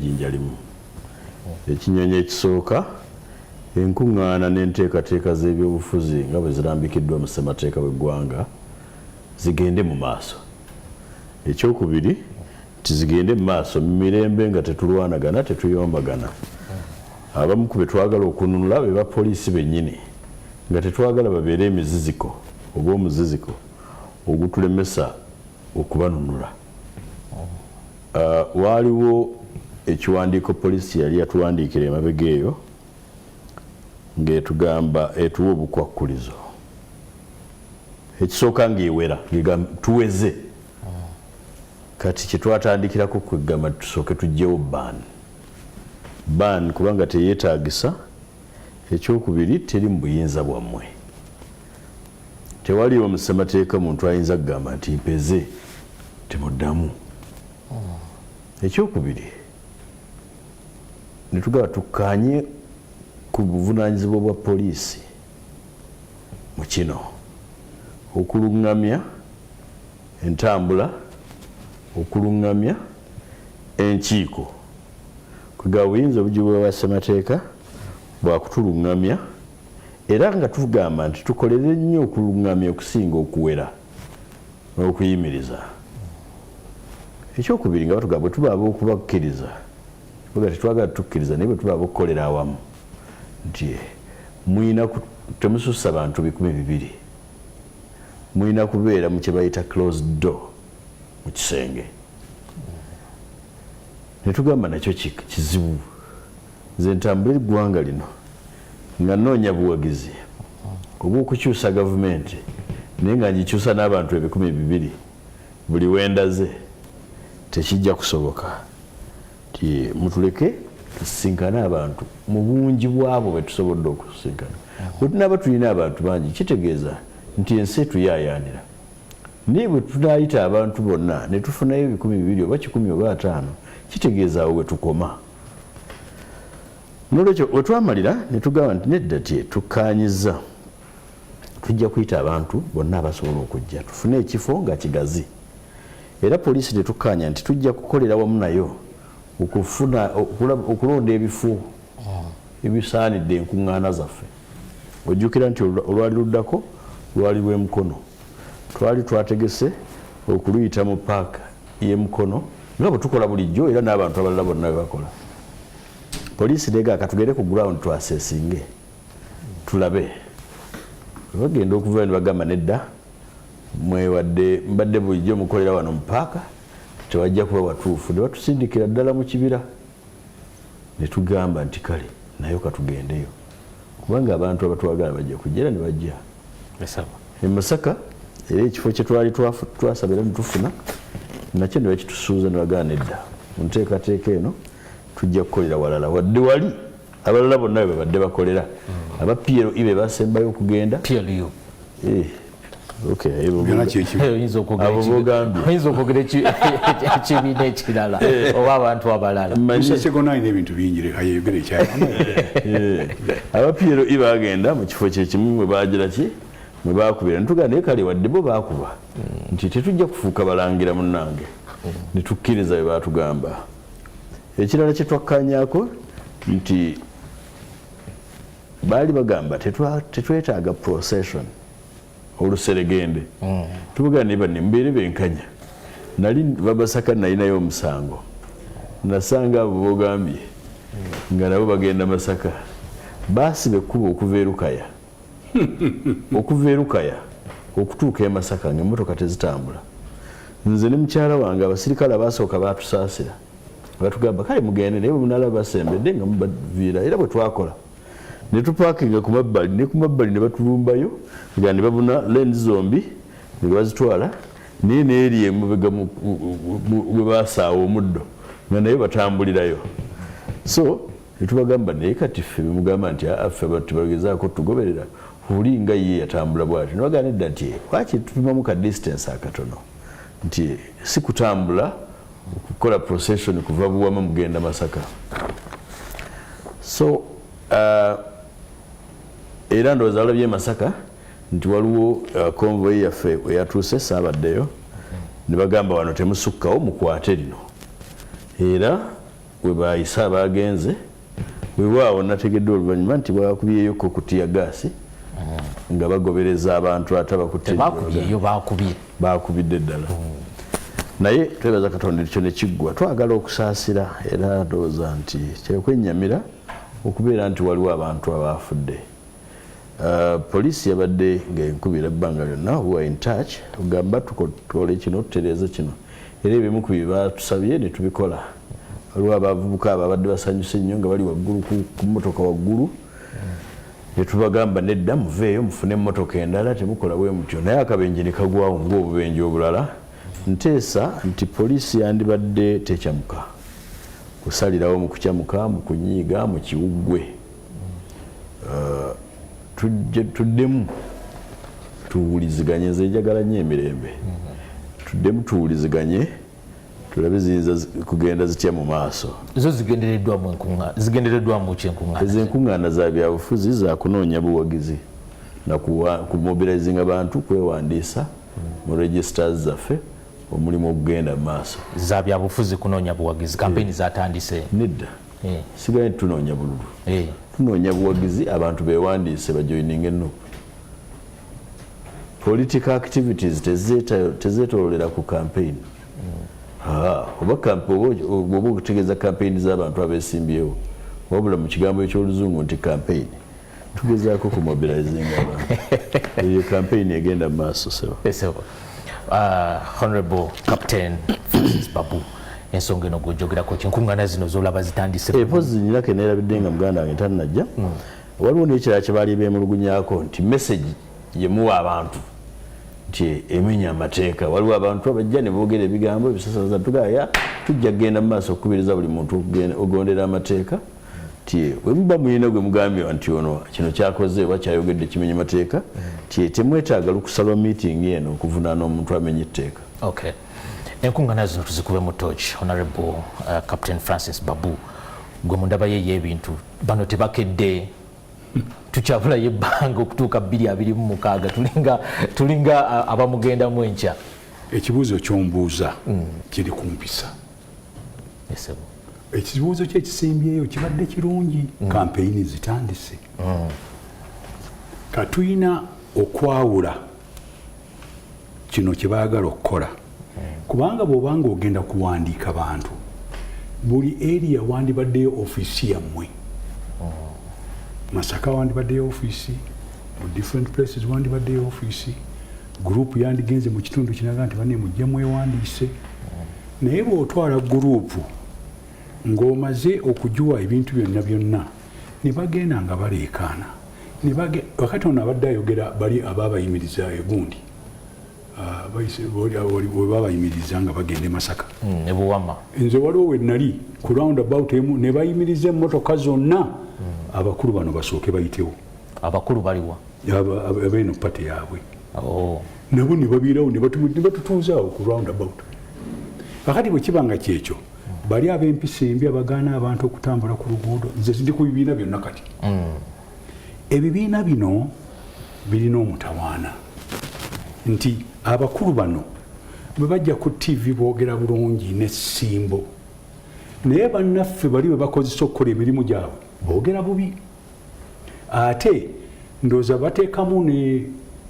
jinjalimu ekinyonyi ekisooka enkuŋŋaana n'enteekateeka z'ebyobufuzi nga bwe zirambikiddwa mu ssemateeka w'eggwanga zigende mu maaso. Ekyokubiri tizigende mu maaso mu mirembe nga tetulwanagana tetuyombagana. Abamu ku be twagala okununula be bapoliisi bennyini nga tetwagala babeere emiziziko oba omuziziko ogutulemesa okubanunula. Waaliwo ekiwandiiko poliisi yali yatuwandiikira emabega eyo ng'etugamba etuwa obukwakkulizo. Ekisooka ng'ewera tuweze kati kye twatandikirako kwegamba tusooke tuggyewo ban kubanga teyeetaagisa. Ekyokubiri teri mu buyinza bwammwe. Tewaliwo mu ssemateeka muntu ayinza kugamba nti mpeze temuddamu. Ekyokubiri ne tugaba tukkaanye ku buvunaanyizibwa bwa poliisi mu kino okuluŋŋamya entambula, okuluŋŋamya enkiiko. Kwegaba buyinza obugibwa bwa ssemateeka bwakutuluŋŋamya era nga tugamba nti tukolere nnyo okuluŋŋamya okusinga okuwera n'okuyimiriza. Ekyokubiri nga batugamba bwe tubaaba okubakkiriza tuga tetwagala tukkiriza naye bwe tubaaba okukolera awamu nti muyina temusussa bantu 200 muyina kubeera mu kye bayita closed door mu kisenge. Ne tugamba nakyo kizibu. Nze ntambula eggwanga lino nga nnoonya buwagizi obw'okukyusa gavumenti naye nga ngikyusa n'abantu 200 buli wendaze tekijja kusoboka. Ti mutuleke tusisinkane abantu mu bungi bwabo bwe tusobodde okusisinkana. Bwe tunaaba tulina abantu bangi kitegeeza nti ensi etuyaayaanira. Naye bwe tunaayita abantu bonna ne tufunayo 200 oba 10 oba 5 kitegeeza awo we tukoma. N'olwekyo we twamalira ne tugamba nti nedda tukkaanyiza tujja kuyita abantu bonna abasobola okujja tufune ekifo nga kigazi. Era poliisi tetukkaanya nti tujja kukolera wamu nayo okufuna okulonda ebifo ebisaanidde enkuŋŋaana zaffe. Ojjukira nti olwali luddako lwali lw'Emukono twali twategese okuluyita mu paaka y'Emukono nga bwe tukola bulijjo era n'abantu abalala bonna bwe bakola. Poliisi negaaka tugere ku ground twaseesinge tulabe. Bagenda okuva ne bagamba nedda mwewadde mbadde bulijjo mukolera wano mu paaka tewajja kuba watuufu. Ne batusindikira ddala mu kibira ne tugamba nti kale nayo katugendeyo kubanga abantu abatwagala bajja kujja era ne bajja e Masaka. Era ekifo kye twali twasabira ne tufuna nakyo ne bakitusuuza ne bagamba nedda mu nteekateeka eno tujja kukolera walala wadde wali abalala bonna be badde bakolera. Aba PLO ibe basembayo okugenda PLO oyinza okwogera ekibiina ekirala oba abantu abalala. Aba PLO bagenda mu kifo kyekimu mwe bagira ki mwe bakubira ne tugamba naye kale wadde bo bakuba nti tetujja kufuuka balangira munnange ne tukkiriza bye baatugamba. Ekirala kye twakkaanyaako nti baali bagamba tetwetaaga procession oluseregende. Tuvuga ne banne mbeere benkanya nali Babasaka nalinayo omusango nasanga abo bogambye nga nabo bagenda Masaka baasiba ekkubo okuva e Lukaya okutuuka e Masaka ng'emmotoka tezitambula. Nze ne mukyala wange abasirikale abaasooka baatusaasira batugamba kale mugende naye munala basembedde nga mubaviira. Era bwe twakola ne tupaakinga ku mabbali ne ku mabbali ne batulumbayo nga ne babuna lenzi zombi ne bazitwala naye neeri emabega we basaawa omuddo nga naye batambulirayo. So ne tubagamba naye kati ffe bemugamba nti ffe tebagezaako tugoberera oli nga ye yatambula bw'ati. Ne bagamba nedda nti lwaki tupimamu ka distance akatono nti si kutambula okukola procession kuva Buwama mugenda Masaka. So era ndowooza alabye Masaka nti waliwo convoy yaffe eyatuuse saabaddeyo ne bagamba wano temusukkawo mukwate lino. Era we bayisa abagenze weewaawo nategedde oluvannyuma nti bwakubyeyo kutiya gaasi nga bagobereza abantu atabakutebakubyeyo bakubidde ddala naye twebaza Katonda ekyo ne kiggwa twagala okusaasira era ndowooza nti kyekwennyamira okubeera nti waliwo abantu abaafudde poliisi yabadde ng'enkubira ebbanga lyonna we are in touch tugamba tukole kino tutereeze kino era ebimu ku bye batusabye ne tubikola waliwo abavubuka ababadde basanyuse nnyo nga bali waggulu ku mmotoka waggulu ne tubagamba nedda muveeyo mufune emmotoka endala temukola bwe mutyo naye akabenje ne kagwawo ng'obubenje obulala nteesa nti poliisi yandibadde tekyamuka kusalirawo mu kukyamuka mu kunyiiga mu kiwuggwe tuddemu tuwuliziganye nzejagala nnyo emirembe tuddemu tuwuliziganye tulabe ziyinza kugenda zitya mu maaso zo zigendereddwamu kyenkuŋŋaana ezo enkuŋŋaana za byabufuzi za kunoonya buwagizi na kumobilizinga bantu kwewandiisa mu registers zaffe omulimu okugenda mu maaso za byabufuzi kunoonya buwagizi kampeyini zatandise nedda sigaye tunoonya bululu tunoonya buwagizi abantu bewandiise bajoyininga ennupu political activities tezeetoolera ku campaign oba okutegeeza campaign z'abantu abesimbyewo wabula mu kigambo ekyoluzungu nti campaign tugezaako kumobilizinga abantu eyo campaign egenda mu maaso sebo Honorable Captain Francis Babu ensonga eno gwojogerako kyenkuŋŋaana zino zolaba zitandise pozi nyinako neerabidde nga muganda wange tannajja waliwo n'ekirala kye baali beemulugunyaako nti message yemuwa abantu nti emenya amateeka waliwo abantu abajja ne boogera ebigambo ebisasalaza tugaya tujja kugenda mu maaso okukubiriza buli muntu ogondera amateeka ti we muba muyina gwe mugambye nti ono kino kyakoze oba kyayogedde kimenya mateeka ti temwetaaga lukusala meeting eno okuvunaana omuntu amenya etteeka enkuŋŋaana zino tuzikube mu torch. Honorable Captain Francis Babu gwe mundaba ye y'ebintu bano tebakedde tukyabulayo ebbanga okutuuka 2026 tulinga abamugendamu enkya ekibuuzo ky'ombuuza kiri kumpisa ekibuuzo kye ekisimbyeyo kibadde kirungi kampeyini zitandise katuyina okwawula kino kye baagala okukola kubanga bw'obanga ogenda kuwandiika bantu buli area wandibaddeyo ofiisi yammwe Masaka wandibaddeyo ofiisi mu different places wandibaddeyo ofiisi gurupu yandigenze mu kitundu kinaga nti banne mujje mwewandiise naye bw'otwala gurupu ng'omaze okujuwa ebintu byonna byonna ne bagenda nga baleekaana wakati ono abadde ayogera bali abaabayimiriza egundi we babayimiriza nga bagenda e Masaka nze waliwo we nali ku roundabout emu ne bayimiriza emmotoka zonna abakulu bano basooke bayitewo abakulu baliwa abeeno pate yaabwe nabo ne babiirawo ne batutuuzaawo ku roundabout kakati bwe kiba nga kyekyo bali ab'empisa embi abagaana abantu okutambula ku luguudo nze ndi ku bibiina byonna kati ebibiina bino birina omutawaana nti abakulu bano bwe bajja ku TV boogera bulungi n'essimbo naye bannaffe bali bwe bakozesa okukola emirimu gyabwe boogera bubi ate ndowooza bateekamu ne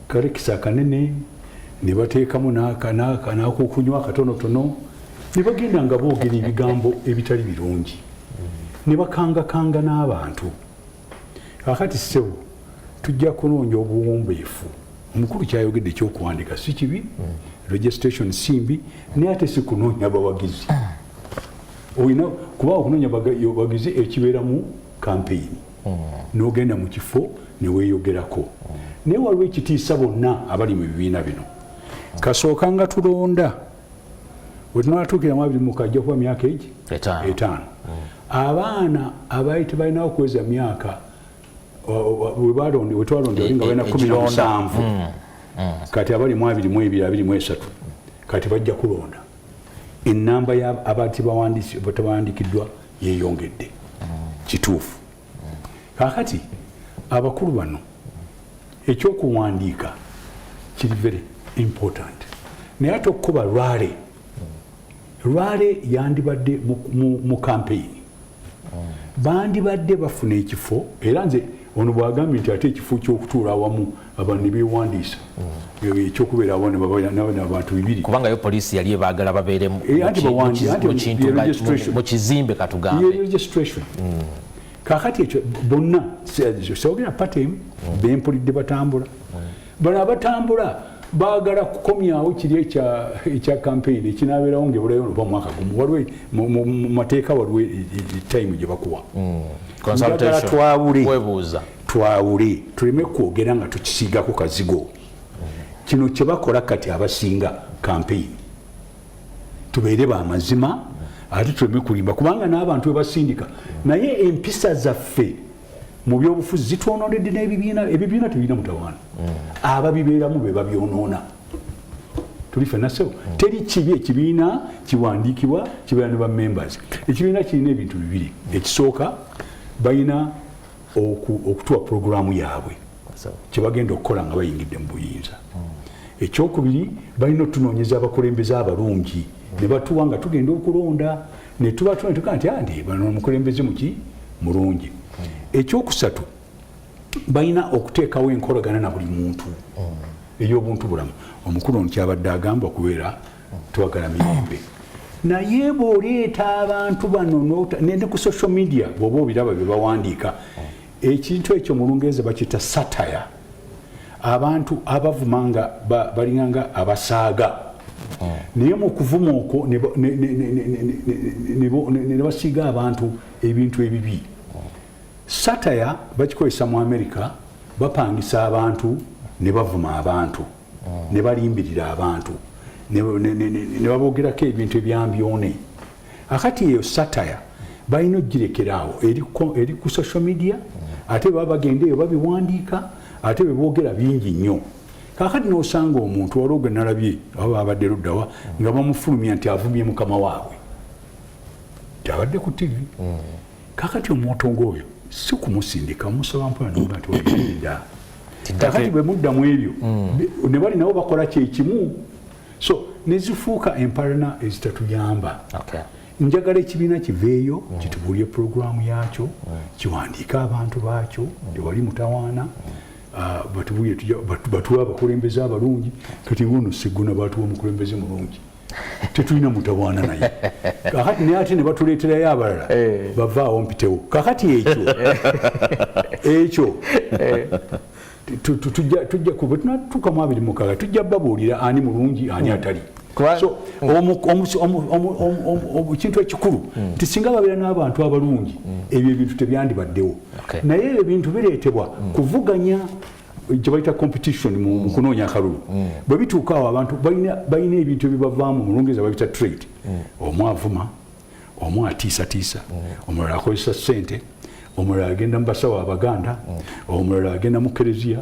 karekisa akanene ne bateekamu n'akokunywa akatonotono ne bagenda nga boogera ebigambo ebitali birungi ne bakangakanga n'abantu kakati ssebo tujja kunoonya obuwombeefu omukulu kyayogedde ekyokuwandika si kibi registration simbi naye ate si kunoonya bawagizi olina kuba okunoonya bawagizi ekibeera mu kampeyini n'ogenda mu kifo ne weeyogerako naye waliwo ekitiisa bonna abali mu bibiina bino kasooka nga tulonda we tunatuukira mu 20 ajja kuba myaka egi 5 abaana abaali tebalinawo kuweza myaka we twalonda nga balina 17 kati abali mu 22 23 kati bajja kulonda ennamba y'abantu bawandikiddwa yeeyongedde kituufu kakati abakulu bano ekyokuwandiika kiri very important naye ate okukuba lwale yandibadde mu kampeyini bandibadde bafuna ekifo era nze ono bwagambye nti ate ekifo ky'okutuula awamu abantu ne beewandiisa ekyokubeera awo ne babaana abantu 2 kubanga yo poliisi yali ebaagala babeere mu kizimbe katugambe registration kakati ekyo bonna sogera pate emu bempulidde batambula bano abatambula baagala kukomyawo kiri ekya campaign ekinabeerawo ngaebulayo oba mwaka gumu waliwo mu mateeka waliwo time gye bakuwa njagala twawule tuleme kwogera nga tukisiigako kazigo kino kye bakola kati abasinga campaign tubeere bamazima ate tuleme kulimba kubanga n'abantu webasindika naye empisa zaffe mu byobufuzi zitwononedde n'ebibiina tebirina mutawaana ababibeeramu be babyonoona tuli ffenna sewo teri kibi ekibiina kiwandiikibwa kibeera ne bamembers ekibiina kirina ebintu 2 ekisooka balina okutuwa puroguramu yaabwe kyebagenda okukola nga bayingidde mu buyinza ekyokubiri balina otunoonyeza abakulembeze abalungi ne batuwa nga tugenda okulonda ne tuba tugaa nti andi bano omukulembeze muki mulungi ekyokusatu balina okuteekawo enkolagana na buli muntu ey'obuntu bulamu omukulu ono kyabadde agamba okubeera twagala mirembe naye bw'oleeta abantu bano ne ku social media bw'oba obiraba bye bawandiika ekintu ekyo mu Lungereza bakiyita satire abantu abavuma nga balinganga abasaaga naye mu kuvuma okwo ne basiiga abantu ebintu ebibi satire bakikozesa mu America bapangisa abantu ne bavuma abantu ne balimbirira abantu ne baboogerako ebintu ebyambyone akati eyo satire balina ogirekeraawo eri ku social media ate baba bagenda eyo babiwandiika ate beboogera bingi nnyo kakati n'osanga omuntu waliwo gwe nalabye aba babadde luddawa nga bamufulumya nti avumye mukama waabwe tabadde ku TV kakati omuntu ng'oyo si kumusindika musaba mpola noga nti ogenda kakati bwe muddamu ebyo ne bali nabo bakola kyekimu so nezifuuka empalana ezitatuyamba njagala ekibiina kiveeyo kitubuulye puroguramu yakyo kiwandiika abantu baakyo tewali mutawaana batuwa abakulembeze abalungi kati ngono Sseggona batuwa omukulembeze mulungi tetulina mutawaana naye kakati naye ate ne batuleeterayo abalala bavaawo mpitewo kakati ekyo tujja kuba tunatuukamu 26 tujja babuulira ani mulungi ani atali so ekintu ekikulu nti singa babeera n'abantu abalungi ebyo ebintu tebyandibaddewo naye ebintu bireetebwa kuvuganya gye bayita competition mu kunoonya akalulu bwe bituuka awo abantu balina ebintu ebibavaamu mu Lungereza babita trade omu avuma omu atiisatiisa omulala akozesa ssente omulala agenda mu basawo abaganda omulala agenda mu kereziya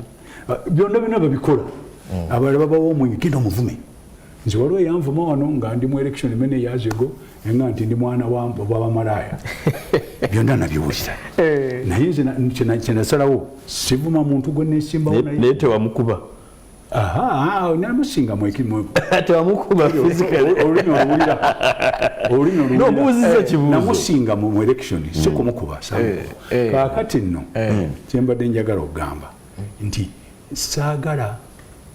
byonna byonna babikola abalala babawo omwenge genda omuvume nze waliwo eyanvuma wano nga ndi mu election mene yazego nga nti ndi mwana w'abamalaaya byonna nabiwulira naye nze kyenasalawo sivuma muntu gwe nesimbawo naye tewamukuba namusinga tewamukuba namusinga mu election si kumukuba kakati nno kyembadde njagala okugamba nti saagala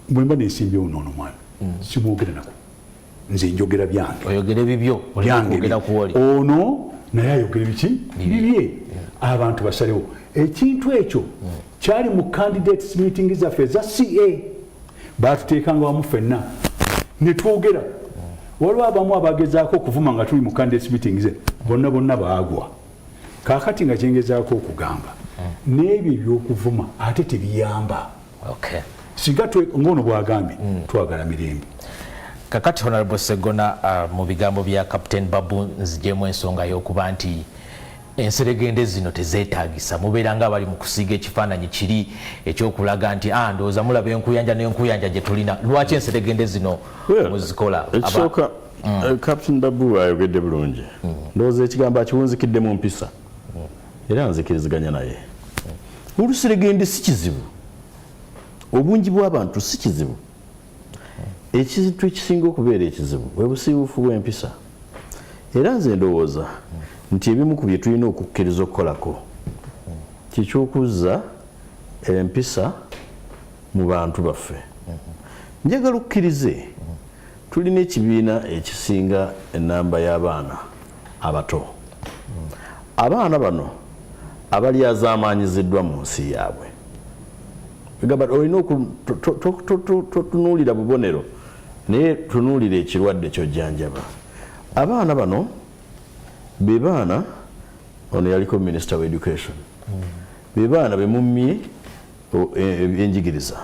bwemba nesimbyewo noono mwana simwogera nako nze njogera byange oyogera bibyo ono naye ayogera biki bibye abantu basalewo ekintu ekyo kyali mu candidates meeting zaffe za CA batuteekanga wamu ffenna ne twogera waliwo abamu abagezaako okuvuma nga tuli mu candidates meeting ze bonna baagwa kaakati nga kyengezaako okugamba n'ebyo ebyokuvuma ate tebiyamba singa ngono bwagambye twagala mirembe kakati Honorable Sseggona mu bigambo bya Captain Babu nzijemu ensonga y'okuba nti enseregende zino tezeetaagisa mubeera nga bali mu kusiiga ekifaananyi kiri ekyokulaga nti ndowooza mulaba enkuyanja n'enkuyanja gye tulina lwaki enseregende zino muzikola ekisooka Captain Babu ayogedde bulungi ndowooza ekigambo akiwunzikidde mu mpisa era nzikiriziganya naye oluseregende si kizibu obungi bw'abantu si kizibu ekintu ekisinga okubeera ekizibu bwe busiibuufu bw'empisa era nze ndowooza nti ebimu ku bye tulina okukkiriza okukolako kikyokuzza empisa mu bantu baffe. Njagala okukkirize tulina ekibiina ekisinga ennamba y'abaana abato. Abaana bano abali azaamaanyiziddwa mu nsi yaabwe. Gamba olina totunuulira bubonero naye tunuulira ekirwadde ky'ojjanjaba. Abaana bano be baana, ono yaliko minisita wa education, be baana bemummye enjigiriza,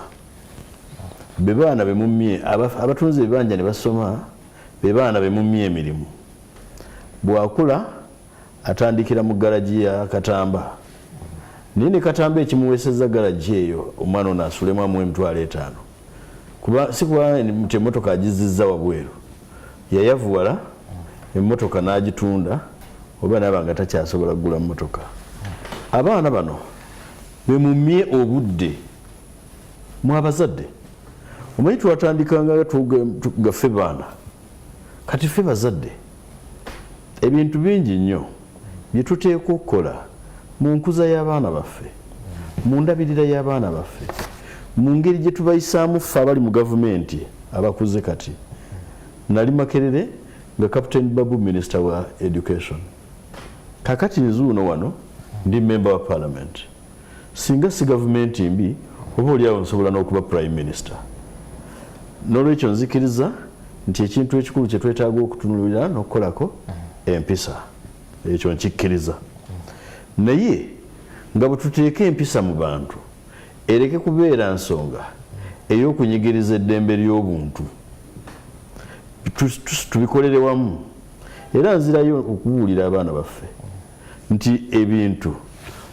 be baana bemummye abatunzi ebibanja ne basoma, be baana bemummye emirimu. Bwakula atandikira mu garaji ya Katamba, naye ne Katamba ekimuweesezza garaji eyo omwana ono asulemu amu $5,000 kuba si kuba nti emmotoka agizizza wabweru, yayavuwala emmotoka n'agitunda oba naba nga takyasobola kugula mmotoka. Abaana bano bemummye obudde mu abazadde. Omanyi twatandikanga nga ffe baana, kati ffe bazadde ebintu bingi nnyo bye tuteekwa okukola mu nkuza y'abaana baffe, mu ndabirira y'abaana baffe, mu ngeri gye tubayisaamu ffe abali mu gavumenti abakuze. Kati nali Makerere nga Captain Babu Minister wa Education, kakati nzuuno wano ndi member wa Parliament. Singa si gavumenti mbi oba oliawo nsobola n'okuba Prime Minister. N'olwekyo nzikiriza nti ekintu ekikulu kye twetaaga okutunulira n'okukolako empisa, ekyo nkikkiriza. Naye nga bwe tuteeka empisa mu bantu ereke kubeera nsonga ey'okunyigiriza eddembe ly'obuntu, tubikolere wamu. Era nzirayo okubuulira abaana baffe nti ebintu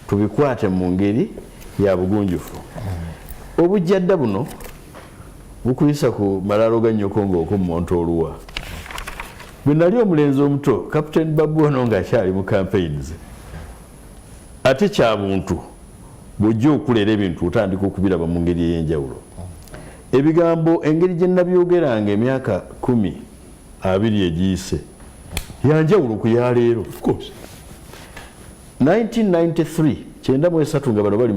tubikwate mu ngeri ya bugunjufu. Obujjadda buno bukuyisa ku malaalo ga nnyoko ng'oko mu Montoluwa. Bwe nali omulenzi omuto, Captain Babu ono ng'akyali mu campaigns, ate kya buntu bw'ojja okulera ebintu otandika okubiraba mu ngeri ey'enjawulo. Ebigambo engeri gye nabyogeranga emyaka 10-20 egiyise yanjawulo ku ya leero. Of course 1993 93 nga bano bali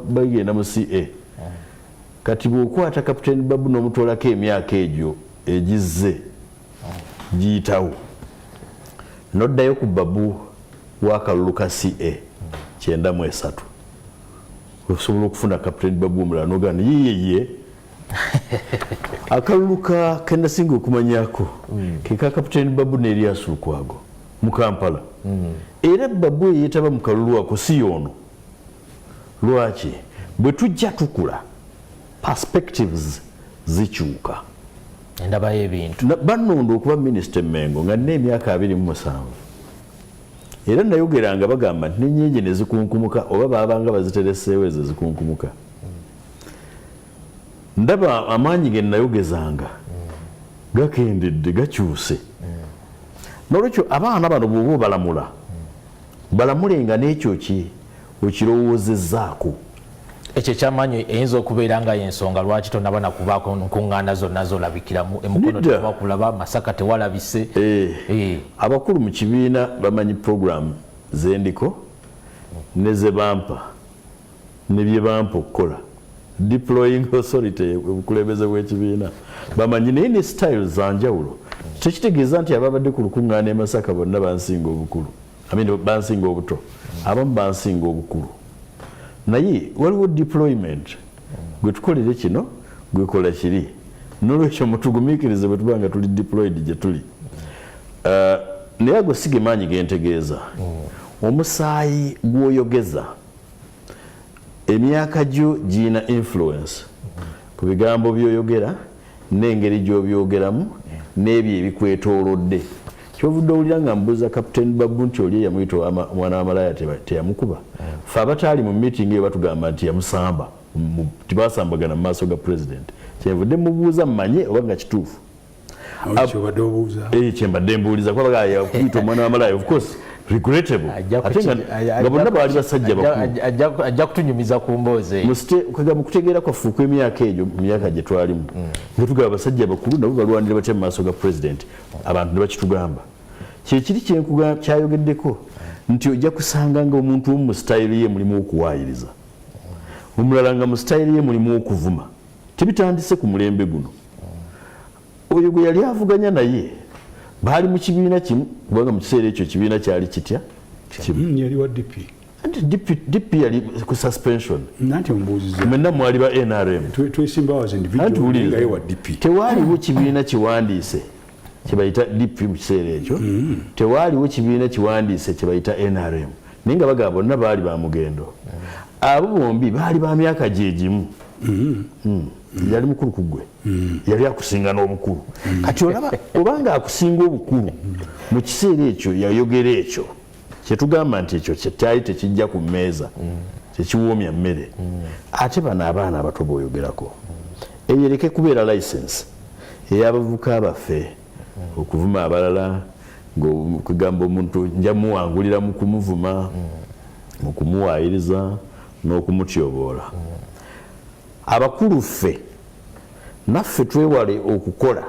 bagenda mu CA. Kati bw'okwata Captain Babu n'omutolako emyaka egyo egizze giyitawo, n'oddayo ku Babu w'akalulu ka CA 93 osobola okufuna Captain Babu omulala n'ogamba yiye akalulu ke nasinga okumanyako ke ka Captain Babu ne Elias Lukwago mu Kampala. Era Babu eyeetaba mu kalulu ako si y'ono. Lwaki? Bwe tujja tukula perspectives zikyuka. Endaba y'ebintu. Bannonda okuba Minisita Mengo nga nina emyaka 27. Era nayogeranga bagamba nti n'ennyingi ne zikunkumuka oba baabanga bazitereseewo ezo zikunkumuka. Ndaba amaanyi ge nayogezanga gakendedde gakyuse. N'olwekyo abaana bano bw'oba obalamula, balamulenga n'ekyo okirowoozezzaako. Ekyo ekyamaanyi eyinza okubeera nga y'ensonga lwaki tonaba nakubaako nkuŋŋaana zonna zolabikiramu, emukono tewakulaba, Masaka tewalabise. Abakulu mu kibiina bamanyi programu zendiko ne ze bampa ne bye bampa okukola. Deploying authority obukulembeze bw'ekibiina bamanyi, naye ne style za njawulo. Tekitegeeza nti ababadde ku lukuŋŋaana e Masaka bonna bansinga obukulu, bansinga obuto, abamu bansinga obukulu. Naye waliwo deployment gwe tukolere kino gwekola kiri, n'olwekyo mutugumiikirize bwe tuba nga tuli deployed gye tuli. Naye ago si ge maanyi gentegeeza. Omusaayi gw'oyogeza emyaka gyo giyina influence ku bigambo by'oyogera n'engeri gy'obyogeramu n'ebyo ebikwetoolodde. Kyovudde owulira nga mbuuza Captain Babu nti oli yamuyita omwana w'amalaya teyamukuba. Ffe abataali mu meeting eyo batugamba nti yamusamba, tibasambagana mu maaso ga president. Kyenvudde mubuuza mmanye oba nga kituufu. Kyembadde mbuuliza kuba yakuyita omwana w'amalaya, of course regrettable. Ate nga bonna baali basajja bakulu. Ajja kutunyumiza ku mboozi eyo. Mu kutegeera kwaffe okw'emyaka egyo, mu myaka gye twalimu, nga tugaba basajja bakulu nabo balwanira batya mu maaso ga president, abantu ne bakitugamba. kyekiri kyayogeddeko nti ojja kusanga nga omuntu omu mu sitayiri ye mulimu okuwaayiriza, omulala nga mu sitayiri ye mulimu okuvuma. Tebitandise ku mulembe guno. Oyo gwe yali avuganya naye baali mu kibiina kimu, kubanga mu kiseera ekyo ekibiina kyali kitya yali wa DP. DP yali ku suspension. Nanti mbuuziza mwenna mwali ba NRM. Tewaaliwo kibiina kiwandiise kyebayita DP mu kiseera ekyo, tewaaliwo kibiina kiwandiise kyebayita NRM, naye nga bagamba bonna baali ba mugendo. Abo bombi baali ba myaka gyegimu. Yali mukulu ku ggwe, yali akusinga n'obukulu. Kati olaba obanga akusinga obukulu mu kiseera ekyo yayogera ekyo, kyetugamba nti ekyo kyali tekijja ku mmeeza, tekiwoomya mmere. Ate bano abaana abato b'oyogerako eyereke kubeera license ey'abavubuka baffe okuvuma abalala, ng'okugamba omuntu nja muwangulira mu kumuvuma, mu kumuwaayiriza n'okumutyoboola. Abakulu ffe naffe twewale okukola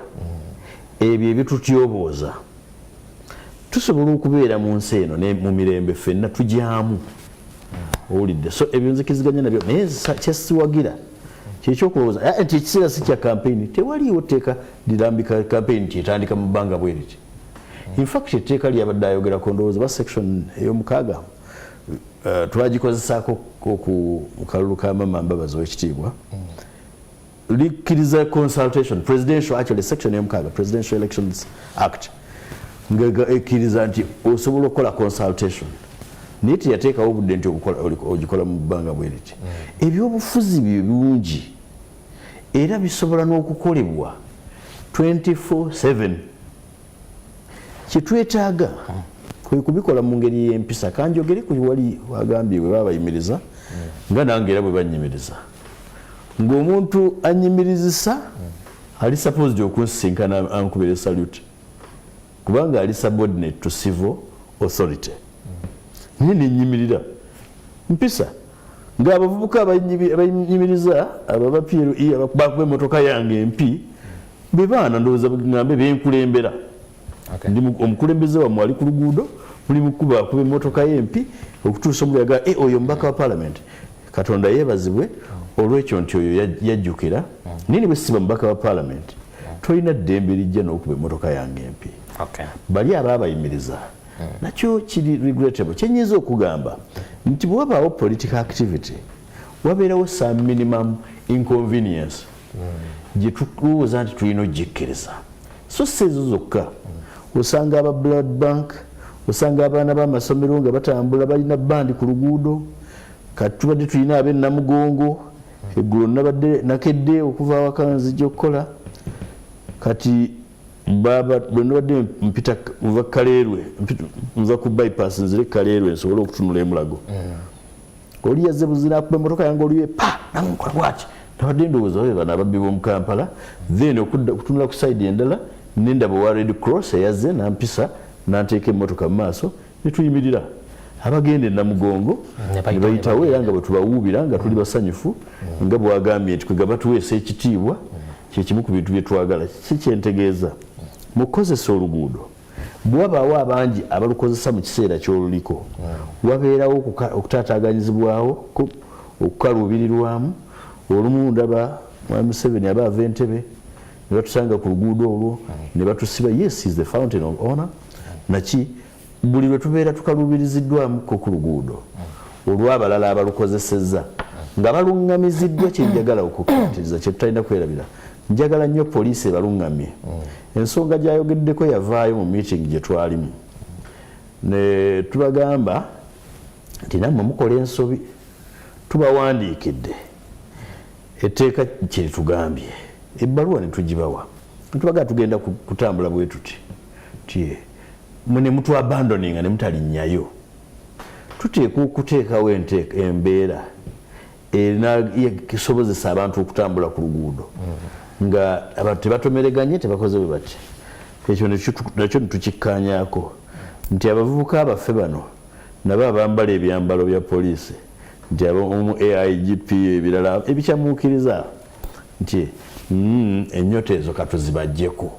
ebyo ebitutyobooza. Tusobola okubeera mu nsi eno ne mu mirembe ffenna tugyamu, owulidde? So ebyo nzikiziganya nabyo, naye kyesiwagira kyekyokulowooza nti ekiseera si kya kampeyini. Tewaliiwo tteeka lirambika kampeyini tyetandika mu bbanga bwe riti. In fact etteeka lyabadde ayogerako ndowooza ba section ey'omukaaga twagikozesaako ku kalulu ka Mama Mbabazi w'ekitiibwa, likkiriza consultation presidential, actually section ey'omukaaga Presidential Elections Act nga ekkiriza nti osobola okukola consultation, naye teyateekawo obudde nti ogikola mu bbanga bwe riti. Ebyobufuzi byo birungi era bisobola n'okukolebwa 24/7. Kyetwetaaga kwe kubikola mu ngeri y'empisa. Kanjogere ku wali wagambye bwe babayimiriza nga nange era bwe banyimiriza, ng'omuntu anyimirizisa ali supposed okunsisinkana ankubire salute kubanga ali subordinate to civil authority. Nye nenyimirira mpisa ng'abavubuka abayimiriza ababa PLE abakuba emmotoka yange empi be baana ndowooza ngambe benkulembera. Ndi omukulembeze wammwe ali ku luguudo muli mukuba akuba emmotoka y'empi okutuusa omuyaga oyo mubaka wa parliament. Katonda yeebazibwe olw'ekyo nti oyo yajjukira nini bwe siba mubaka wa parliament tolina ddembe lijja n'okuba emmotoka yange empi. Bali abaabayimiriza nakyo kiri regrettable. Kyenyinza okugamba nti bwe wabaawo political activity wabeerawo some minimum inconvenience gye tulowooza nti tulina ogikkiriza. So si ezo zokka, osanga aba blood bank, osanga abaana b'amasomero nga batambula balina bandi ku luguudo. Kati tubadde tulina ab'e Namugongo, eggulo nabadde nakedde okuva awaka nzijja okukola. Kati bwe nabadde mpita nva Kaleerwe, nva ku bypass nzire Kaleerwe nsobole okutunula e Mulago. Oli yazze buzira akuba emmotoka yange oliwe pa nankola bwaki. Nabadde ndowooza oyo bano ababbi b'omu Kampala, then okutunula ku side endala nendaba wa Red Cross eyazze nampisa nanteeka emmotoka mu maaso ne tuyimirira. Abagenda e Namugongo ne bayitawo era nga bwe tubawuubira nga tuli basanyufu nga bwagambye nti kwega batuweesa ekitiibwa kyekimu ku bintu bye twagala. Kikyentegeeza mukozesa oluguudo bwabaawo abangi abalukozesa mu kiseera ky'oluliko wabeerawo okutaataaganyizibwawo okukaluubirirwamu. Olumu ndaba Mwami Museveni aba ava Entebbe ne batusanga ku luguudo olwo ne batusiba. Yes, is the fountain of honor. Naki buli lwe tubeera tukaluubiriziddwamu ko ku luguudo olw'abalala abalukozesezza nga baluŋŋamiziddwa. Kyenjagala okukkatiriza kye tutalina kwerabira, njagala nnyo poliisi ebaluŋŋamye. Ensonga gy'ayogeddeko yavaayo mu meeting gye twalimu ne tubagamba nti nammwe mukola ensobi, tubawandiikidde etteeka kye litugambye, ebbaluwa ne tugibawa. Tubagaa tugenda kutambula bwe tuti ne mutu abandoninga ne mutalinnyayo. Tuteekwa okuteekawo embeera esobozesa abantu okutambula ku luguudo nga tebatomereganye, tebakoze bwe bati. Ekyo nakyo netukikkaanyaako nti abavubuka baffe bano nabo abambala ebyambalo bya poliisi nti omu AIGP ebirala ebikyamuukiriza nti ennyota ezo katuzibajjeko.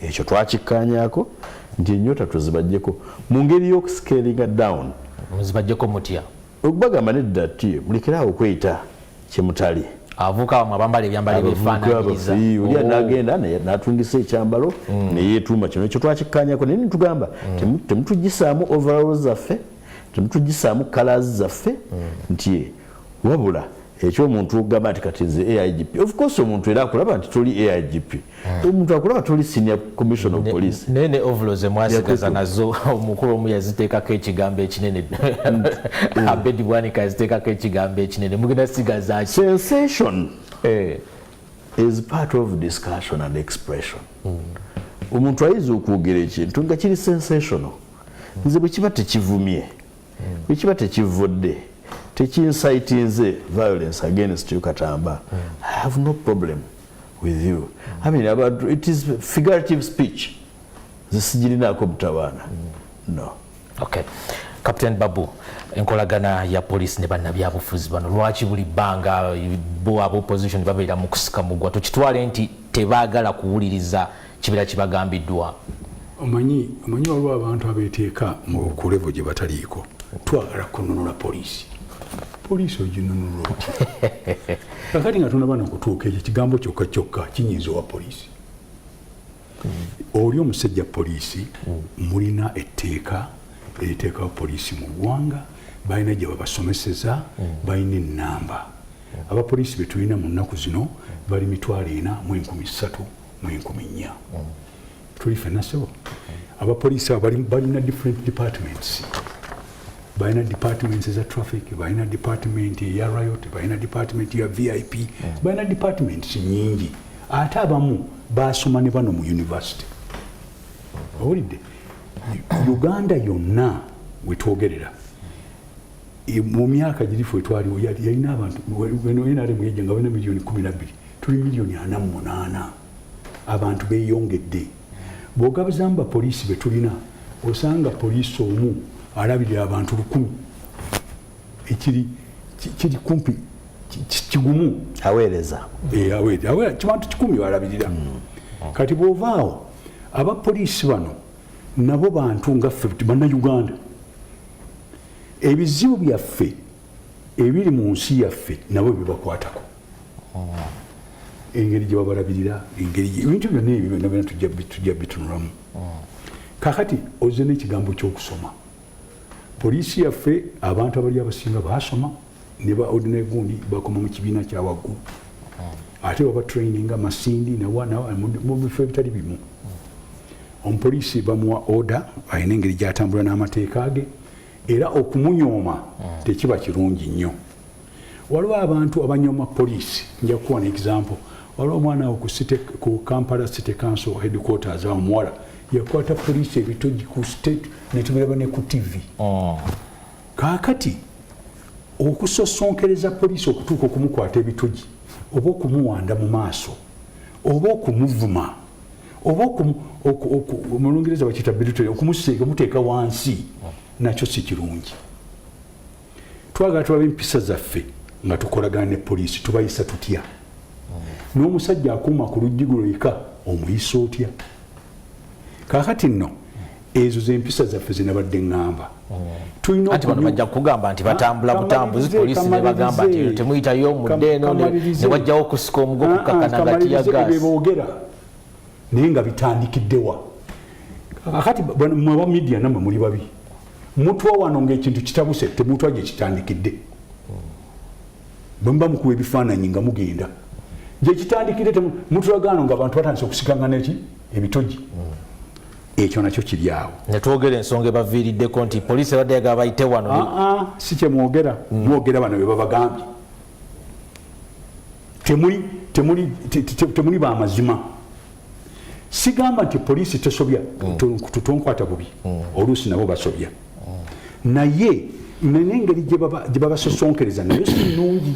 Ekyo twakikkaanyaako nti ennyota tuzibajjeko mu ngeri y'okuscalinga down. Muzibajjeko mutya? Okubagamba nedda ati mulekerawo okweyita kyemutali. Avuka bambala ebyambalo ebifaananyiriza. Oli anagenda n'atungisa ekyambalo ne yeetuuma kino ekyo twakikkaanyako naye nitugamba temutugisaamu overalls zaffe, temutugisaamu colors zaffe nti wabula ekyomuntu ogamba nti kati nze AIGP. Of course omuntu era akulaba nti toli AIGP. Omuntu akulaba toli senior commission of police. Nene overalls mwasigaza nazo omukulu omu yaziteekako ekigambo ekinene. Abedi Bwanika yaziteekako ekigambo ekinene. Mugenda sigaza ki? Sensation is part of discussion and expression. Omuntu ayinza okwogera ekintu nga kiri sensational. Nze bwe kiba tekivumye, bwe kiba tekivudde, tekincitinze violence against you Katamba, I have no problem with you. I mean, it is figurative speech. Zisijirinaako mutawaana. No. Okay. Captain Babu, enkolagana ya police ne bannabyabufuzi bano lwaki buli bbanga bo opposition babeera mu kusika mugwa tukitwale nti tebaagala kuwuliriza kibira kibagambiddwa? Omanyi waliwo abantu abeeteeka mu kulevo gye bataliiko. Twagala kununula poliisi. Poliisi oginunula otya? Kakati nga tunaba n'okutuuka ekyo kigambo kyokka kyokka kinyiiza owa poliisi. Oli omusajja poliisi mulina etteeka eriteekawo poliisi mu ggwanga, balina gye babasomeseza, balina ennamba. Abapoliisi be tulina mu nnaku zino bali 4,314. Tuli ffenna ssebo. Abapoliisi balina different departments. Balina departments eza traffic, balina department ya riot, balina department ya VIP, balina departments nyingi. Ate abamu basoma ne bano mu university. Owulidde? Uganda yonna wetwogerera mu myaka girifu etwaliwo yalina abantu NRM muyejja nga balina miliyoni 12, tuli miliyoni 48. Abantu beeyongedde. Bw'ogabuzamba poliisi be tulina osanga poliisi omu alabirira abantu 100 ekiri kumpi kigumu aweereza kibantu 10 alabirira. Kati bw'ovaawo abapoliisi bano nabo bantu nga ffe bannayuganda. Ebizibu byaffe ebiri mu nsi yaffe nabo bibakwatako. Engeri gye babalabirira, ebintu byonna ebyo byonna tujja bitunulamu. Kakati ozze n'ekigambo ky'okusoma. Poliisi yaffe abantu abali abasinga baasoma ne ba ordinary gundi bakoma mu kibiina kya waggulu. Ate baba traininga Masindi mu bifo ebitali bimu. Omupoliisi bamuwa order ayina engeri gy'atambula n'amateeka ge era okumunyooma tekiba kirungi nnyo. Waliwo abantu abanyooma poliisi. Nja kuwa example. Waliwo omwana ku Kampala City Council headquarters omuwala yakwata poliisi ebitogi ku state ne tubiraba ne ku TV. Kaakati okusosonkereza poliisi okutuuka okumukwata ebitogi oba okumuwanda mu maaso oba okumuvuma oba mu Lungereza bakiyita belittle okumuteeka wansi nakyo si kirungi. Twagala tulabe empisa zaffe nga tukolagana ne poliisi tubayisa tutya. N'omusajja akuuma ku luggi lweka omuyisa otya. Kaakati nno ezo z'empisa zaffe ze nabadde ŋŋamba. Ati bano bajja kugamba nti batambula butambuzi poliisi ne bagamba nti temuyitayo mudde eno ne wajjawo okusika omugo kukakana nga tiyagaasi. Boogera naye nga bitandikiddewa. Kakati mwe ba media nammwe muli babi. Mutwa wano ng'ekintu kitabuse temutwa gye kitandikidde. Bwe muba mukuba ebifaananyi nga mugenda. Gye kitandikidde mutulagaano ng'abantu batandise okusikangana ebitogi. Ekyo nakyo kiri awo. Ne twogera ensonga ebaviiriddeko nti poliisi ebadde yagala bayite wano. Si kye mwogera. Mwogera bano be babagambye. Temuli ba mazima. Sigamba nti poliisi tesobya tutonkwata bubi. Oluusi nabo basobya. Naye n'engeri gye babasosonkereza nayo si nnungi.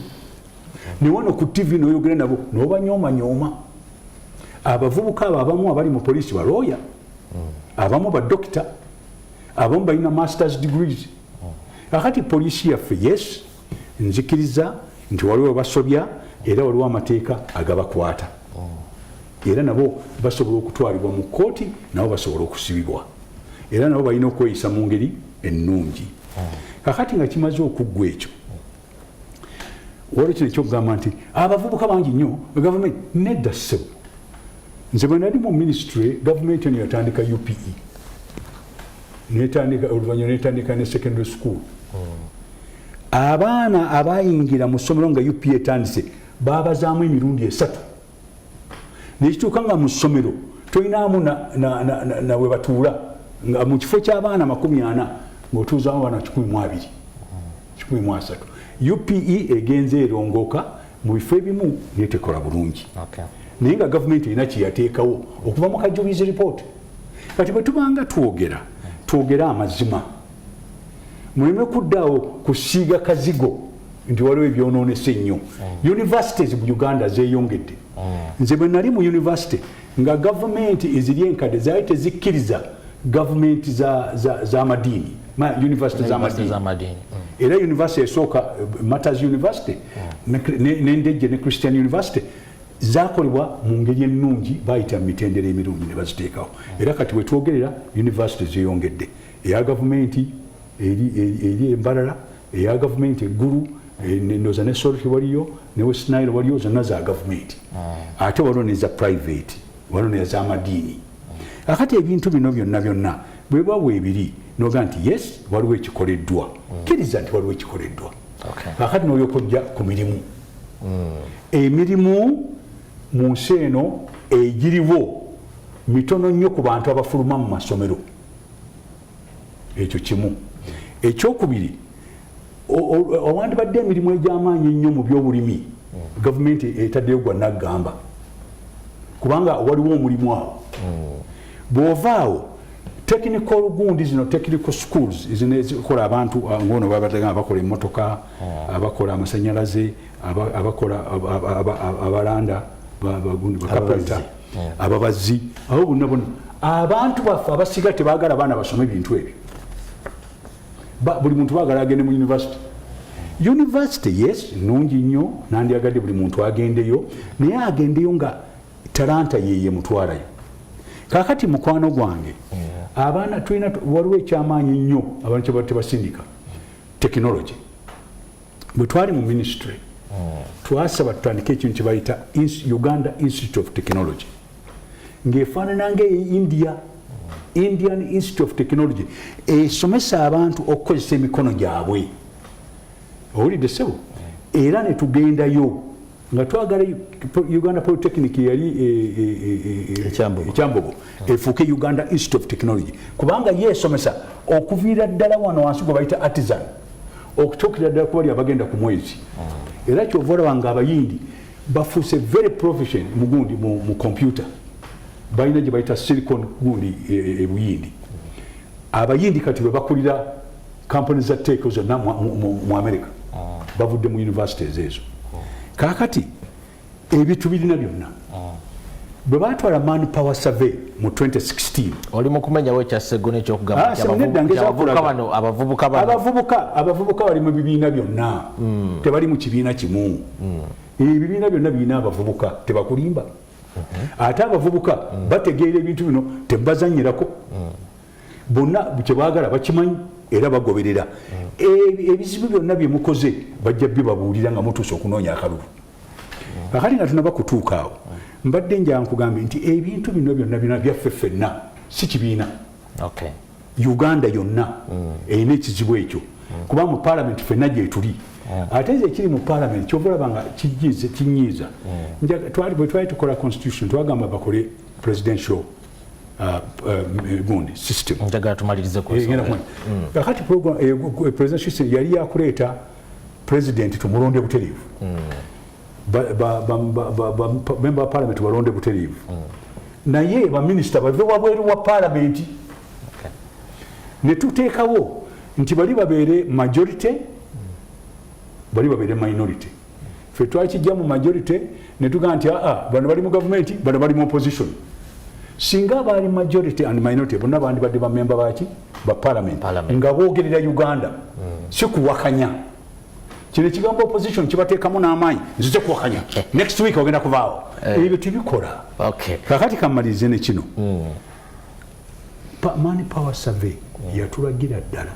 Ne wano ku TV n'oyogera nabo n'obanyooma. Abavubuka abo abamu abali mu poliisi balooya. Abamu ba dokita, abamu balina masters degrees. Kakati poliisi yaffe yes nzikiriza nti waliwo basobya era waliwo amateeka agabakwata. Era nabo basobola okutwalibwa mu kkooti nabo basobola okusibibwa. era nabo balina okweyisa mu ngeri ennungi. Kakati nga kimaze okuggwa ekyo waliwo kino ekyokugamba nti abavubuka bangi nnyo gavumenti nedda ssebo. Nze bwe nali mu ministry gavumenti eno yatandika UPE oluvannyuma netandika ne secondary school. Abaana abayingira mu ssomero nga UPE etandise babazaamu emirundi 3 nekituuka nga mu ssomero tolinaamu na we batuula nga mu kifo ky'abaana 40 ng'otuuzaamu abaana 120 UPE egenze erongooka mu bifo ebimu netekola bulungi. Naye nga gavumenti erina kyeyateekawo okuva mu kajubizi report. Kati bwe tubanga twogera amazima muleme kuddaawo kusiiga kazigo nti waliwo ebyonoonese ennyo. Universities mu Uganda zeeyongedde. Nze bwe nali mu university nga gavumenti eziri enkadde zaali tezikkiriza gavumenti z'amadiini university z'amadiini. Era university esooka Matters University n'Endejje ne Christian University zakolebwa mu ngeri ennungi bayita mu mitendera emirungi ne baziteekawo. Era kati bwe twogerera university zeeyongedde. Eya gavumenti eri Embarara, eya gavumenti eggulu, ndoza ne Soroti waliyo, ne West Nile waliyo, zonna za gavumenti. Ate waliwo neza private, waliwo neza amadiini. Akati ebintu bino byonna bwe bwa ebiri noga nti yes waliwo ekikoleddwa. Kkiriza nti waliwo ekikoleddwa. Akati n'oyokojja ku mirimu. Emirimu mu nsi eno egiriwo mitono nnyo ku bantu abafuluma mu masomero. Ekyo kimu. Ekyokubiri owandibadde emirimu egy'amaanyi ennyo mu byobulimi gavumenti etaddeyo gwa naggamba kubanga waliwo omulimu awo. Bw'ovaawo technical gundi zino technical schools ezikola abantu ngono bakola emmotoka abakola amasanyalaze abakola abalanda bakapita ababazi abo bonna abantu baffe abasiga tebaagala baana basome ebintu ebyo. Buli muntu baagala agende mu university yes nnungi nnyo nandyagadde buli muntu agendeyo naye agendeyo nga talanta yeye mutwalayo. Kakati mukwano gwange abaana tulina waliwo ekyamaanyi nnyo abantu kye tebasindika technology. Bwe twali mu ministry twasaba tutandike ekintu kye bayita Uganda Institute of Technology ng'efaanana Indian Institute of Technology esomesa abantu okukozesa emikono gyabwe. Owulidde ssebo? Era ne tugendayo nga twagala Uganda Polytechnic yali Ekyambogo efuuke Uganda Institute of Technology kubanga yeesomesa okuviira ddala wano wansi gwe bayita artisan okutuukira ddala ku bali abagenda ku mwezi. Era kyova olaba nga abayindi bafuuse very profession mu computer balina gye bayita silicon gundi ebuyindi. Abayindi kati bwe bakulira kampuni za tech zonna mu America bavudde mu universities ezo. Kakati ebitu birina byonna bwe batwala manpower survey mu 2016 oli mu kumenyawo ekyasegona ekyokugamba abavubuka bali mu bibiina byonna tebali mu kibiina kimu. Ebibiina byonna birina abavubuka tebakulimba. Ate abavubuka bategeera ebintu bino tebazanyirako bonna kye baagala bakimanyi era bagoberera. Ebizibu byonna bye mukoze bajja bibabuulira nga mutuuse okunoonya akalulu. Kakati nga tunaba kutuuka awo mbadde nja nkugambye nti ebintu bino byonna byaffe ffenna si kibiina. Uganda yonna erina ekizibu ekyo kuba mu paalamenti ffenna gye tuli. Ate nze ekiri mu paalamenti kyova olaba nga kinyiiza. Bwe twali tukola constitution twagamba bakole presidential gundi system. Njagala tumalirize ku kakati presidential system yali yakuleeta president tumulonde butereevu. Member wa parliament balonde butereevu. Naye baminisita bave wabweru wa paalamenti. Ne tuteekawo nti bali babeere majority bali babeere minority. Ffe twakijja mu majority ne tugamba nti bano bali mu gavumenti bano bali mu opposition. Singa bali majority and minority bonna bandi badde ba member baki ba parliament nga boogerera Uganda si kuwakanya. Kino ekigambo opposition kibateekamu n'amaanyi nzize kuwakanya next week ogenda kuvaawo. Ebyo tebikola. Kakati kamalirize ne kino Money Power Survey yatulagira ddala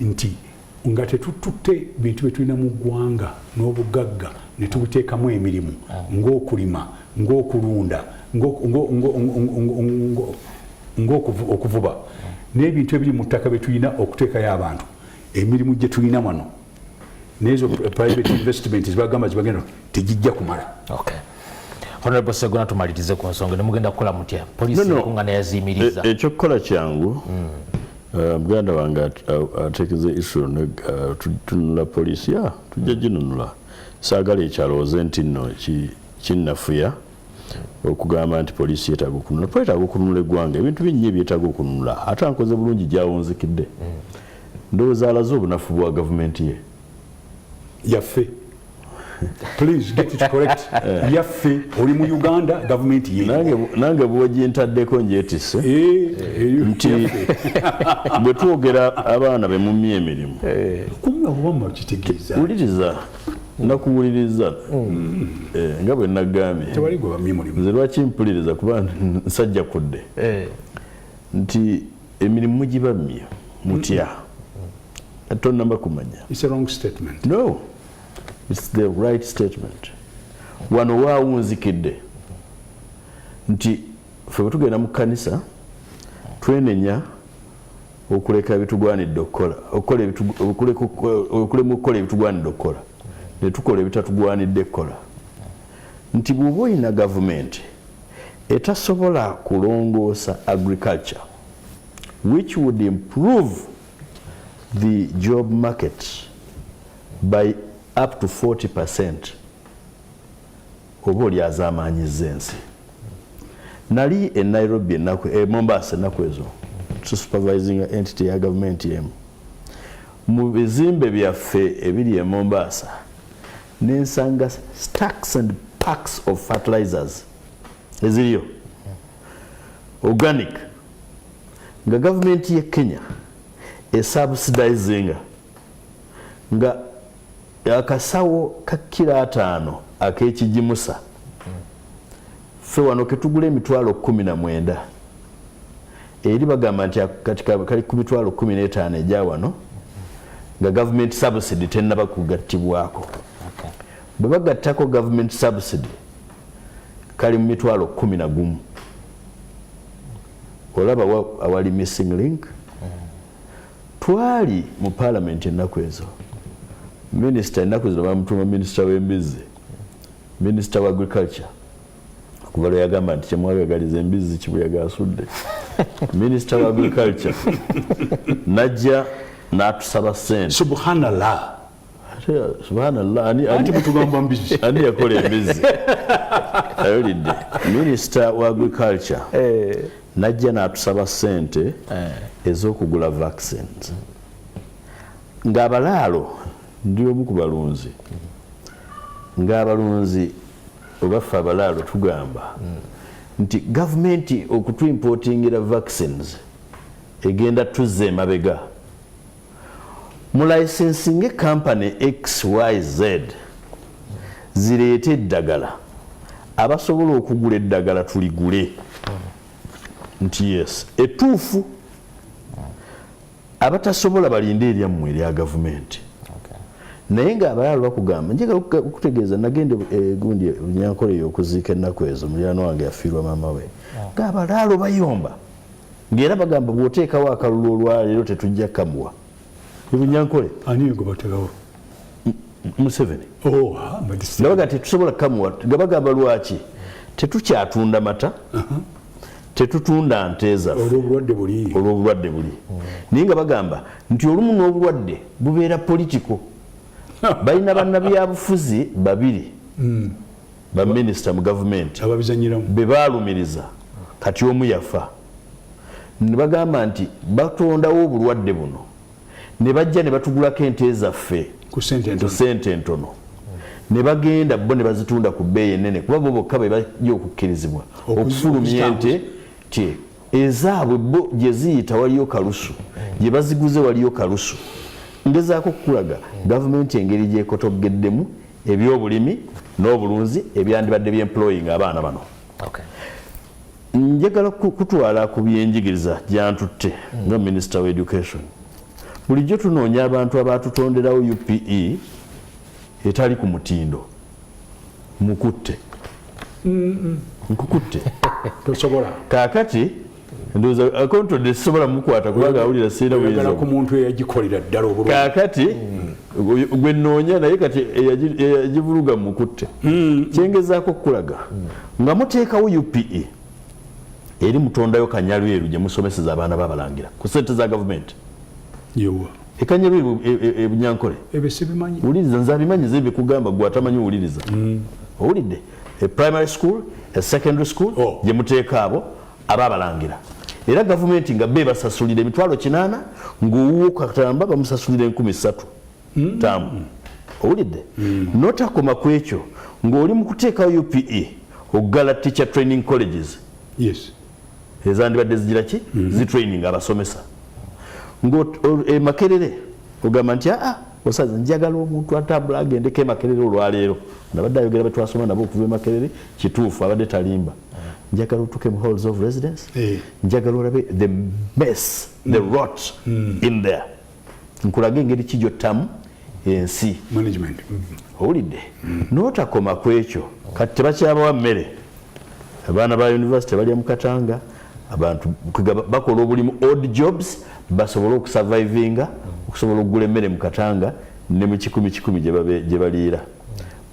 nti nga tetututte bintu byetulina mu ggwanga n'obugagga ne tubuteekamu emirimu ng'okulima ng'okulunda ng'okuvuba n'ebintu ebiri mu ttaka bye tulina okuteekayo abantu emirimu gye tulina wano n'ezo private investment zibagamba zibagenda tegijja kumala. Honorable Segona, tumalirize ku nsonga ne mugenda kukola mutya poliisi ekungana yaziyimiriza ekyokukola kyangu muganda wange ateekeza issue tunula poliisi tujja ginunula saagala ekyalowooze nti nno kinnafuya okugamba nti poliisi yeetaaga okununula yeetaaga okununula eggwanga ebintu bingi ebyetaaga okununula ate ankoze bulungi gyawunzikidde ndowooza alaze obunafu bwa gavumenti ye yaffe. Please get it correct. Yaffe oli mu Uganda government ye. Nange bwogintaddeko njeetisse nti bwe twogera abaana be mumye emirimu kumwe obwamma kitegeeza wuliriza nakuwuliriza nga bwe nagambye tewali gwe bamye mulimu nze lwaki mpuliriza kuba nsajja kudde nti emirimu mugibamye mutya tonnamba kumanya. It's a wrong statement. No, it's the right statement. Wano waawunzikidde nti ffe bwe tugenda mu kkanisa twenenya okuleka ebitugwanidde okukola okulemu okukola ebitugwanidde okukola ne tukola ebitatugwanidde kukola nti bw'oba oyina gavumenti etasobola kulongoosa agriculture which would improve the job market by up to 40%. Oba oli azaamaanyizza ensi. Nali e Nairobi Mombasa ennaku ezo supervising entity ya gavumenti emu. Mu bizimbe byaffe ebiri e Mombasa nensanga stacks and packs of fertilizers eziriyo organic nga gavumenti ye Kenya esubsidizing nga akasawo ka kilo 5 ak'ekijimusa ffe wano ketugula emitwalo 19 eri bagamba nti kali ku mitwalo 15 egya wano nga government subsidy tennaba kugattibwako bwe bagattako government subsidy kali mu mitwalo 11 olaba awali missing link. Twali mu parliament ennaku ezo minister ennaku zino bamutuma minister w'embizzi minister wa agriculture kuva lwe yagamba nti kyemwagagaliza embizzi kibuyaga asudde minister wa agriculture najja n'atusaba ssente. Subhanallah. Anti mutugamba mbizzi ani yakola embizzi ayolidde minister wa agriculture najja n'atusaba ssente ez'okugula vaccines ng'abalaalo ndi omu ku balunzi ng'abalunzi obaffe abalaalo tugamba nti gavumenti okutwimportingira vaccines egenda tuzza emabega mu licensinge company XYZ zireete eddagala abasobola okugula eddagala tuligule nti yes etuufu abatasobola balinde eryammwe erya gavumenti naye ng'abalaalo bakugamba njagala okutegeeza nagende gundi Bunyankole y'okuziika ennaku ezo muliraano wange yafiirwa maama we ng'abalaalo bayomba ng'era bagamba bw'oteekawo akalulu olwaleero tetujja kamuwa Bunyankole ani gwe bateekawo Museveni nabaga tetusobola kamuwa nga bagamba lwaki tetukyatunda mata tetutunda nte zaffe olw'obulwadde buli naye nga bagamba nti olumu n'obulwadde bubeera politiko balina bannabyabufuzi babiri baminisita mu gavumenti be baalumiriza kati omu yafa ne bagamba nti batondawo obulwadde buno ne bajja ne batugulako ente zaffe ku ssente entono ne bagenda bo ne bazitunda ku bbeeyi ennene kuba bo bokka be bajja okukkirizibwa okufulumya ente tye ezaabwe bo gye ziyita waliyo kalusu gye baziguze waliyo kalusu ngezaako kukulaga gavumenti engeri gyekotogeddemu ebyobulimi n'obulunzi ebyandibadde byemploying abaana bano njagala kutwala ku byenjigiriza gyantutte nga Minister of Education. Bulijjo tunoonya abantu abatutonderawo UPE etali ku mutindo. Mukutte. Nkukutte. Tosobola. Kaakati ndowooza akonto tesobola mukwata kubanga awulira sirina buyinza. Oyagala ku muntu eyagikolera ddala obulungi. Kaakati gwe nnoonya naye kati eyagivuruga mukutte. Kyengezaako okukulaga nga muteekawo UPE eri mutondayo Kanyalweru gye musomeseza abaana b'Abalangira ku ssente za gavumenti. Yewa. Ekanyalweru Bunyankole. Ebe sibimanyi. Wuliriza nze abimanyi ze bikugamba gwe atamanyi wuliriza. Owulidde a primary school, a secondary school gye muteeka abo ab'Abalangira. Era gavumenti nga be basasulira emitwalo 8 ng'owuwo katamba bamusasulira 13,000 tamu. Owulidde notakoma ku ekyo ng'oli mu kuteekawo UPE oggala teacher training colleges. Yes. Ezandibadde zigira ki? Zitraining abasomesa. Makerere ogamba nti osaza njagala omuntu atambula agendeko e Makerere olwaleero. Nabadde ayogera betwasoma nabo okuva e Makerere kituufu abadde talimba. Njagala otuuke mu halls of residence. Njagala olabe the mess, the rot in there. Nkulaga engeri ki gy'ottamu ensi. Management. Owulidde n'otakoma ku ekyo kati tebakyabawa mmere. Abaana ba university balya mu Katanga. Abantu bakola obulimu odd jobs basobola okusurvivinga okusobola okugula emmere mu Katanga ne mu 10 gye baliira.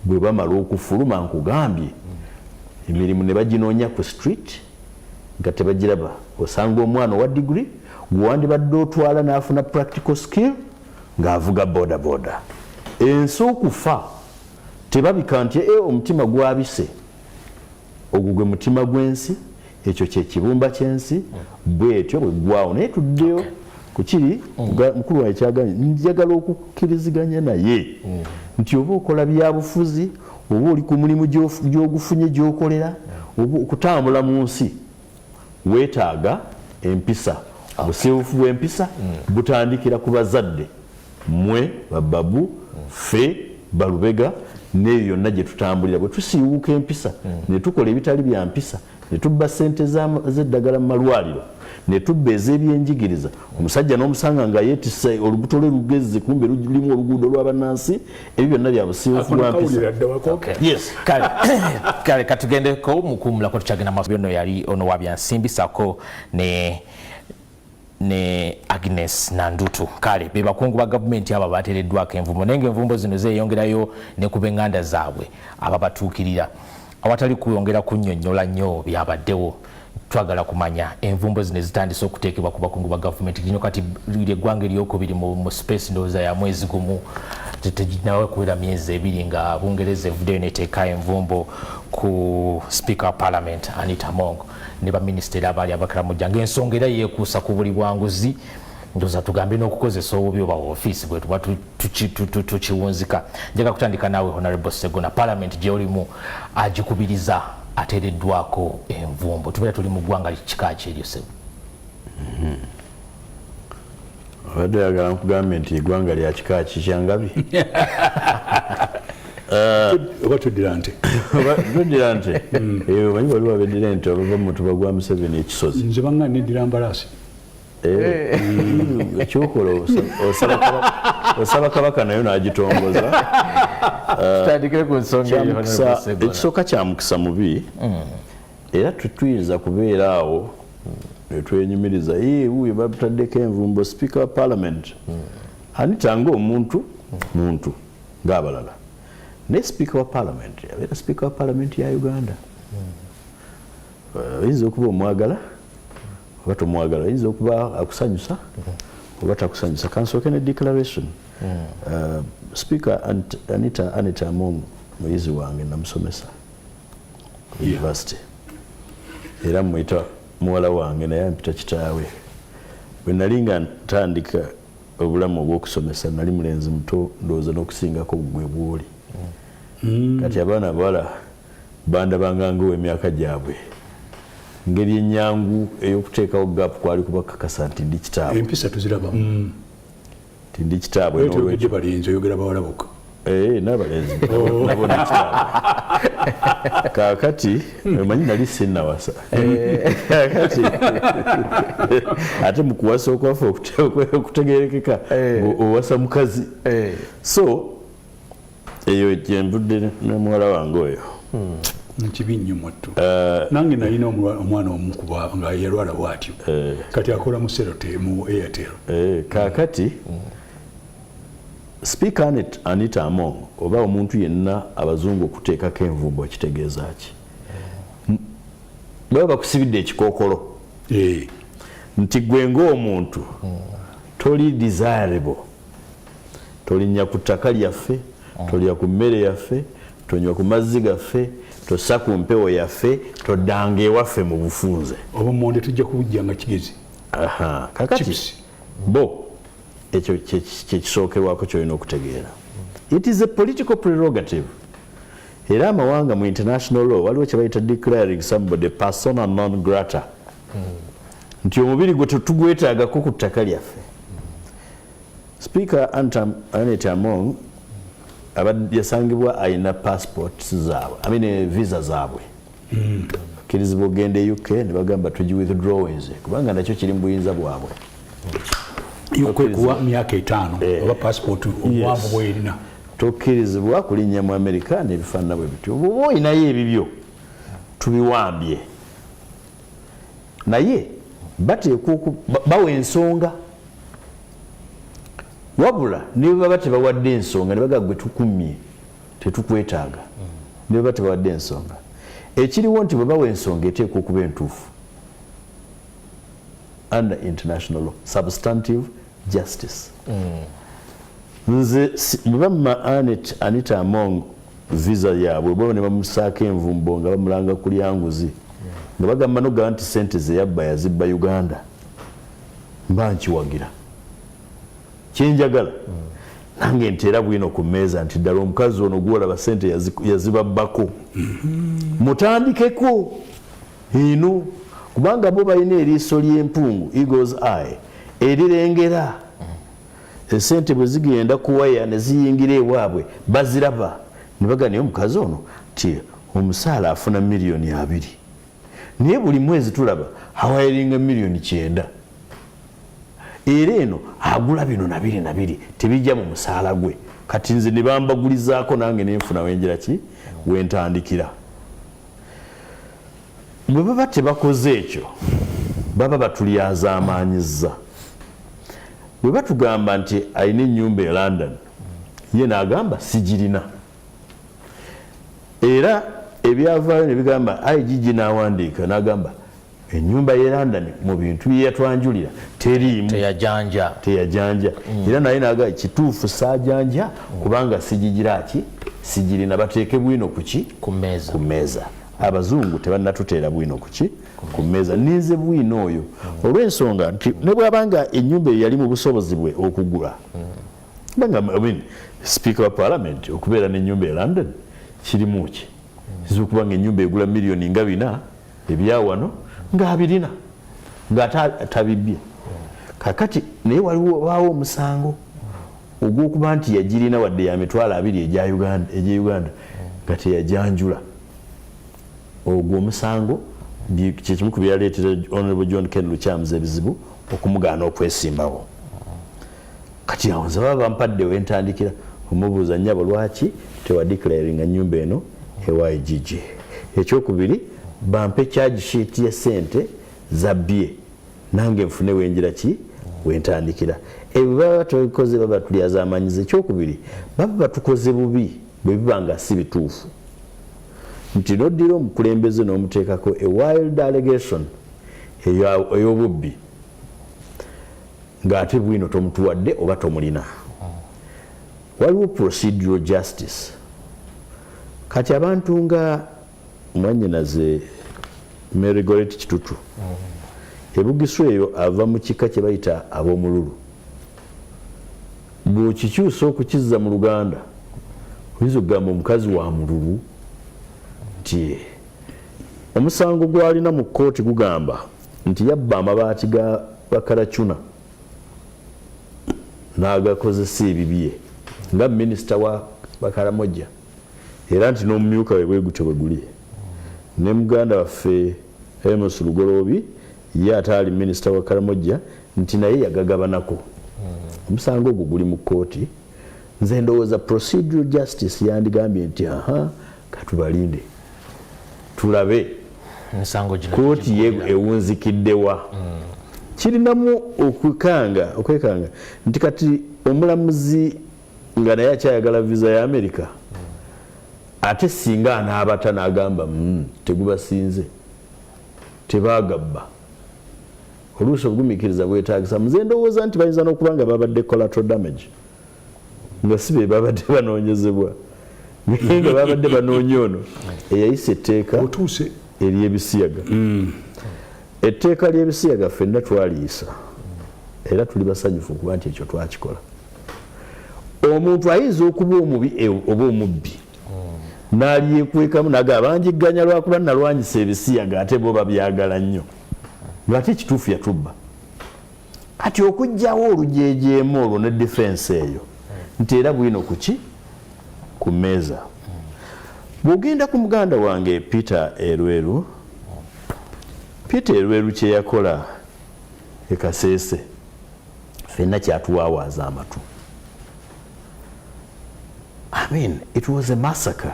Bwe bamala okufuluma nkugambye emirimu ne baginoonya ku street nga tebagiraba. Osanga omwana owa degree gwewandibadde otwala n'afuna practical skill ng'avuga boda. Ensi okufa tebabika nti omutima gwabise. Ogwo gwe mutima gw'ensi. Ekyo kye kibumba ky'ensi bwetyo bwe gwawo naye tuddeyo ku kiri mukulu wange kyagambye njagala okukkiriziganya naye nti oba okola byabufuzi oba oli ku mulimu gy'ogufunye gy'okolera oba okutambula mu nsi weetaaga empisa. Obusiiwufu bw'empisa butandikira ku bazadde mmwe bababu ffe balubega n'ebyo byonna gye tutambulira bwe tusiiwuuka empisa ne tukola ebitali bya mpisa ne tubba ssente z'eddagala mu malwaliro ne tubba ez'ebyenjigiriza omusajja n'omusanga nga yeetisse olubuto lwe lugezze kumbe lulimu oluguudo lw'abannansi ebyo byonna bya busiiwufu bwa mpisa. Kale katugendeko mukumulako tukyagenda maaso byonna yali ono wa byansimbi sako ne Agnes Nandutu. Kale be bakungu ba gavumenti aba bateereddwako envumbo naye ng'envumbo zino zeeyongerayo ne ku b'enganda zaabwe ababatuukirira awatali kuyongera kunnyonnyola nnyo byabaddewo. Twagala kumanya envumbo zino zitandise okuteekebwa ku bakungu ba gavumenti lino kati eggwanga eryokubiri mu space ndowooza ya mwezi gumu nawe kubeera myezi 2 nga Bungereza evuddeyo neteeka envumbo ku Speaker wa Parliament Anita Among ne baminisitiri abaali abakiramuja ng'ensonga era yeekuusa ku buli bwanguzi ndowooza tugambe n'okukozesa obubi oba ofiisi bwe tuba tukiwunzika. Njaga kutandika naawe Honorable Sseggona, Parliament gy'olimu agikubiriza ateereddwako envumbo tubeera tuli mu ggwanga kika ki eryo Ssebo? Obadde oyagala nkugambye nti eggwanga lya kika ki kyangabi? Oba tuddira nte? Tuddira nte? Omanyi waliwo abeddira nti obava mu mutuba gwa Museveni ekisozi. Nze banga neddira mbalaasi. Ekyokola osaba kabaka nayo n'agitongoza. Tutandikire ku nsonga eyo. Ekisooka kya mukisa mubi era tuyinza kubeera awo netwenyumiriza wuuyo batutaddeko envumbo Speaker wa Parliament Anita ng'omuntu ng'abalala naye Speaker wa Parliament abeera Speaker wa Parliament ya Uganda. Oyinza okuba omwagala oba tomwagala, oyinza okuba akusanyusa oba takusanyusa. Kansooke ne declaration. Speaker Anita Among muyizi wange namusomesa university era muyita muwala wange naye ampita kitaawe. Bwe nali nga ntandika obulamu obw'okusomesa nali mulenzi muto ndowooza n'okusingako gwe bw'oli. Kati abaana abawala bandabanga ng'ow'emyaka gyabwe ngeri ennyangu ey'okuteekawo gaapu kwali kubakakasa nti ndi kitaabwe. Empisa tuzirabamu. Ndi kitaabwe n'olwekyo balinze oyogera bawala bokka. n'abalenzi nabo kakati omanyi nali sinnawasa kakati ate mu kuwasa okwaffe okutegerekeka owasa mukazi so eyo gyembudde nemuwala wange oyo nkibi nnyo mwattu nange nalina omwana omukuba nga yalwala bwatyo kati akola mu serote mu Airtel kakati Speaker Anita Among oba omuntu yenna abazungu okuteekako envumbo ekitegeeza ki baba bakusibidde ekikookolo nti gwe ng'omuntu toli desirable tolinnya ku ttaka lyaffe tolya ku mmere yaffe tonywa ku mazzi gaffe tossa ku mpewo yaffe toddanga ewaffe mu bufunze obumonde tujja kubujja nga kigezi kakati bo ekyo kyekisookerwako kyolina okutegeera it is a political prerogative era amawanga mu international law waliwo kye bayita declaring somebody persona non grata nti omubiri gwe tetugwetaagako ku ttaka lyaffe Speaker Anita Among yasangibwa alina passports zaabwe visa zaabwe kirizibwa ogenda e UK ne bagamba tugi withdrawals kubanga nakyo kiri mu buyinza bwabwe yokwekuwa myaka 5 oba passport obuwanvu bwerina tokkirizibwa kulinnya mu America n'ebifaanana bwe bityo oba olinayo ebibyo tubiwambye naye bateekwa bawa ensonga wabula ne baba tebawadde ensonga ne bagaa gwe tukumye tetukwetaaga ne baba tebawadde ensonga ekiriwo nti bwe bawa ensonga eteekwa okuba entuufu under international law substantive justice nze bwebamma Anita Among visa yaabwe bwe ne bamusaako envumbo nga bamulanga ku lyanguzi nga bagamba nogamba nti sente ze yabba yazibba Uganda mba nkiwagira kyenjagala nange nteera bwino ku mmeeza nti ddala omukazi ono gwolaba sente yazibabbako mutandikeko eno kubanga bo balina eriiso ly'empungu eagle's eye erirengera esente bwe zigenda kuwaya ne ziyingira ewaabwe baziraba ne bagamba naye omukazi ono ti omusaala afuna miliyoni 2 naye buli mwezi tulaba hawayiringa miliyoni 9 era eno agula bino na 2 tebijja mu musaala gwe kati nze ne bambagulizaako nange nenfuna wenjera ki wentandikira bwe baba tebakoze ekyo baba batulyazaamaanyizza bwe batugamba nti alina ennyumba e London ye n'agamba sigirina era ebyavaayo ne bigamba igigi n'awandiika n'agamba ennyumba ye London mu bintu bye yatwanjulira teriimu teyajanja era naye n'agamba kituufu saajanja kubanga sigigira ki sigirina bateeke bwino kuki ku mmeeza abazungu tebannatuteera bwino kuki ku mmeeza ninze bwino oyo olw'ensonga nti ne bwabanga ennyumba eyo yali mu busobozi bwe okugula Speaker wa Parliament okubeera n'ennyumba e London kirimu ki zikubanga ennyumba egula miliyoni nga 4 ebyawano nga 20 nga tabibye kakati naye waliwo omusango ogw'okuba nti yagirina wadde ya mitwalo 2 egya Uganda nga teyajanjula ogwo omusango kyekimu ku byaleetera Honorable John Ken Lukyamza ebizibu okumugaana okwesimbawo kati awo nze baba bampadde wentandikira omubuuza nnyabo lwaki tewadeclaringa nnyumba eno ewa igigi ekyokubiri bampe charge sheet ya sente zabbye nange nfune wenjira ki wentandikira ebyo baba batubikoze baba tulyazamanyiza ekyokubiri baba batukoze bubi bwe bibanga si bituufu nti noddira omukulembeze n'omuteekako a wild allegation ey'obubbi ng'ate bwino tomutuwadde oba tomulina waliwo procedural justice kati abantu nga mwannyinaze Mary Goretti Kitutu ebugisu eyo ava mu kika kye bayita ab'omululu bw'okikyusa okukizza mu Luganda oyinza okugamba omukazi wa mululu nti omusango gwalina mu kkooti gugamba nti yabba amabaati ga bakaracuna n'agakozesa ebibye nga minisita wa Bakaramoja era nti n'omumyuka we bwegutyo bwe guli ne muganda waffe Amos Lugolobi ye ataali minisita wa Karamoja nti naye yagagabanako omusango ogwo guli mu kkooti nze ndowooza procedural justice yandigambye nti katubalinde tulabe kkooti ye ewunzikiddewa kirinamu okwekanga nti kati omulamuzi nga naye akyayagala visa ya Amerika ate singa anaabata n'agamba tegubasinze tebagabba oluusi obugumikiriza bwetaagisa nze ndowooza nti bayinza n'okuba nga babadde collateral damage nga si be babadde banoonyezebwa naye nga babadde banoonya ono eyayisa etteeka ery'ebisiyaga etteeka ly'ebisiyaga ffenna twaliyisa era tuli basanyufu okuba nti ekyo twakikola omuntu ayinza okuba omubi oba omubbi n'alyekwekamu naga banjigganya lwakuba nalwanyisa ebisiyaga ate bo babyagala nnyo ng'ate ekituufu yatubba kati okugjawo olujeejeemu olwo ne defense eyo nti era bwino kuki ku mmeeza bw'ogenda ku muganda wange Peter Elweru kye yakola e Kasese ffenna kyatuwaawaaza amatu. I mean, it was a massacre.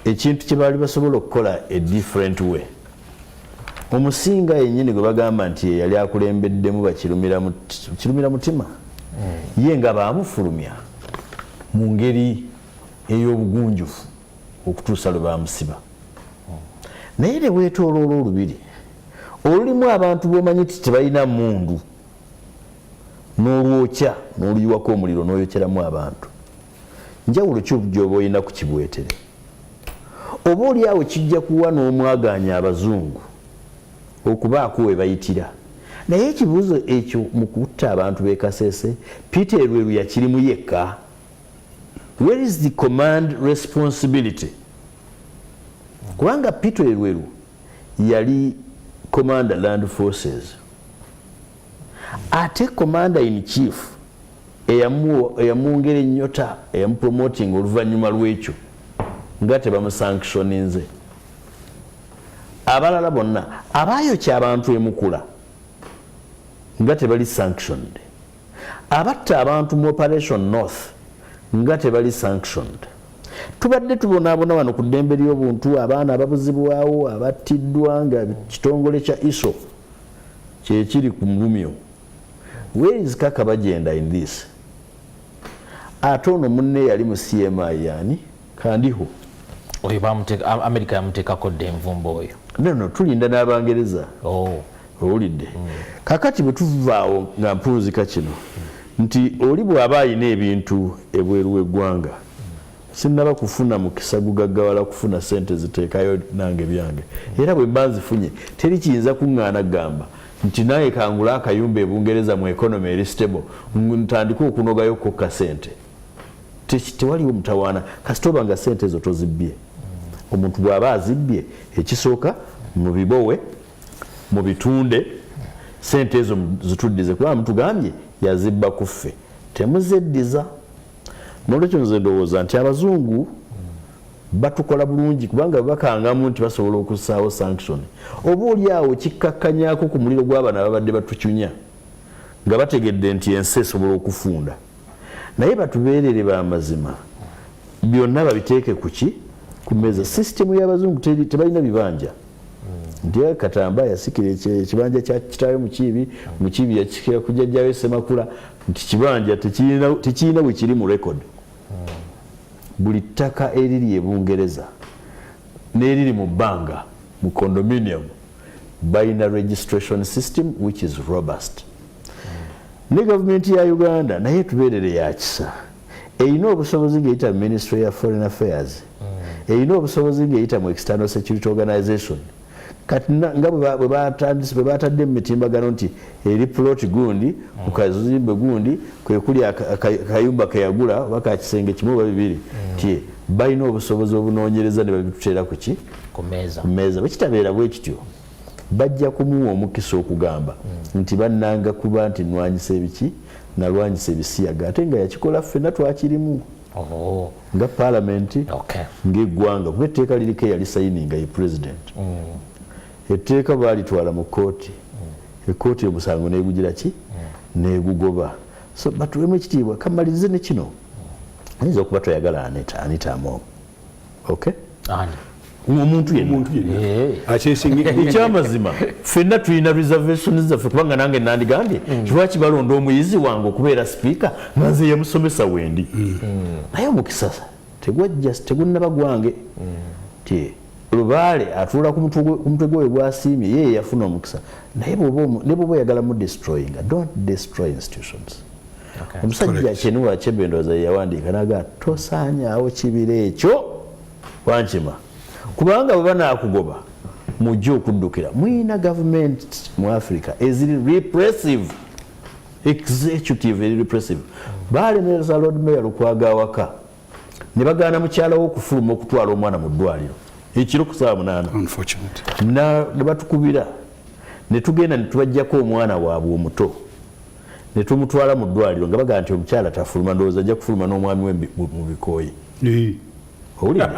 Ekintu kye baali basobola okukola a different way. Omusinga yennyini gwe bagamba nti yali akulembeddemu bakirumira mutima ye nga baamufulumya mu ngeri ey'obugunjufu okutuusa lwe baamusiba. Naye ne weetooloola olubiri olulimu abantu b'omanyi nti tebalina mmundu n'olwokya n'oluyiwako omuliro n'oyokyeramu abantu njawulo ki gy'oba olina ku kibwetere oba oli awo kijja kuwa n'omwaganya abazungu okubaako we bayitira naye ekibuuzo ekyo mu kutta abantu b'e Kasese Peter Elweru yakirimu yekka. Where is the command responsibility? Kubanga Peter Elweru yali commander land forces ate commander in chief eyamwongera ennyota eyamupromoting oluvannyuma lw'ekyo nga tebamusanctioninze. Abalala bonna abaayokya abantu emukula nga tebali sanctioned, abatta abantu mu operation north nga tebali sanctioned. Tubadde tubonaabona wano ku ddembe ly'obuntu abaana ababuzibwawo abattiddwa nga kitongole kya ISO kyekiri ku Mulumyo. Where is Kaka Bajenda in this? Ate ono munne yali mu CMI yani kandiho oyo Amerika yamuteekako dde envumbo oyo. No, tulinda n'Abangereza. Owulidde kakati bwe tuvaawo nga mpuuzika kino nti oli bw'aba alina ebintu ebweru w'eggwanga sinnaba kufuna mukisa gugaggawala kufuna sente ziteekayo nange byange era bwe mba nzifunye teri kiyinza kuŋŋaana kugamba nti naye kangula akayumba e Bungereza mu economy eri stable ntandika okunogayo kokka sente tewaliwo mutawaana kasita oba nga sente ezo tozibbye. Omuntu bw'aba azibbye ekisooka mu bibowe mu bitunde sente ezo zituddize kuba mutugambye yazibba ku ffe temuzeddiza. Nolwekyo nze ndowooza nti abazungu batukola bulungi kubanga bakangamu nti basobola okussaawo sanction oba oli awo kikkakkanyaako ku muliro gw'abaana babadde batukyunya nga bategedde nti ensi esobola okufunda naye batubeerere b'amazima byonna babiteeke kuki ku mmeeza. Sisitemu y'abazungu tebalina bibanja nti Katamba yasikira ekibanja kya kitaawe Mukiibi yakikira ku jjajjaawe Ssemakula nti kibanja tekirina bwe kiri mu record. Buli ttaka eriri e Bungereza n'eriri mu bbanga mu condominium balina registration system which is robust. Ne gavumenti ya Uganda naye tubeerere ya kisa erina obusobozi ng'eyita mu Ministry ya Foreign Affairs erina obusobozi ng'eyita mu External Security Organization kati nga bwe batadde mu mitimbagano nti eri plot gundi ku kazimbe gundi kwe kuli akayumba keyagula oba kakisenge kimu oba bibiri ti balina obusobozi obunoonyereza ne babituteera kuki ku mmeeza. Bwe kitabeera bwe kityo bajja kumuwa omukisa okugamba nti bannanga kuba nti nwanyisa ebiki nalwanyisa ebisiyaga ate nga yakikola ffenna twakirimu nga paalamenti ng'eggwanga kuba etteeka liriko eyalisayininga ye pulezidenti etteeka baalitwala mu kooti ekooti omusango neegugira ki neegugoba so batuwemu ekitiibwa kamalirize ne kino ayinza okuba toyagala Anita Among omuntu ekyamazima ffenna tulina reservations zaffe kubanga nange nandigambye lwaki balonda omuyizi wange okubeera sipiika nga nze ye musomesa wendi naye omukisa tegunnaba gwange ti Lubaale atuula ku mutwe gwe gwasiimye ye yafuna omukisa naye bw'oba oyagala mu destroyinga don't destroy institutions omusajja Chenua Achebe ndowooza yawandiika naga tosaanyaawo kibira ekyo wankima kubanga bwe banaakugoba mujja okuddukira mwina gavumenti mu Africa eziri repressive executive eri repressive baalemereza Lord Mayor Lukwago awaka ne bagaana mukyala w'okufuluma okutwala omwana mu ddwaliro ekiro ku ssaawa 8 ne batukubira ne tugenda ne tubajjako omwana waabwe omuto ne tumutwala mu ddwaliro nga bagaa nti omukyala tafuluma ndowooza ajja kufuluma n'omwami we mu bikooyi owulire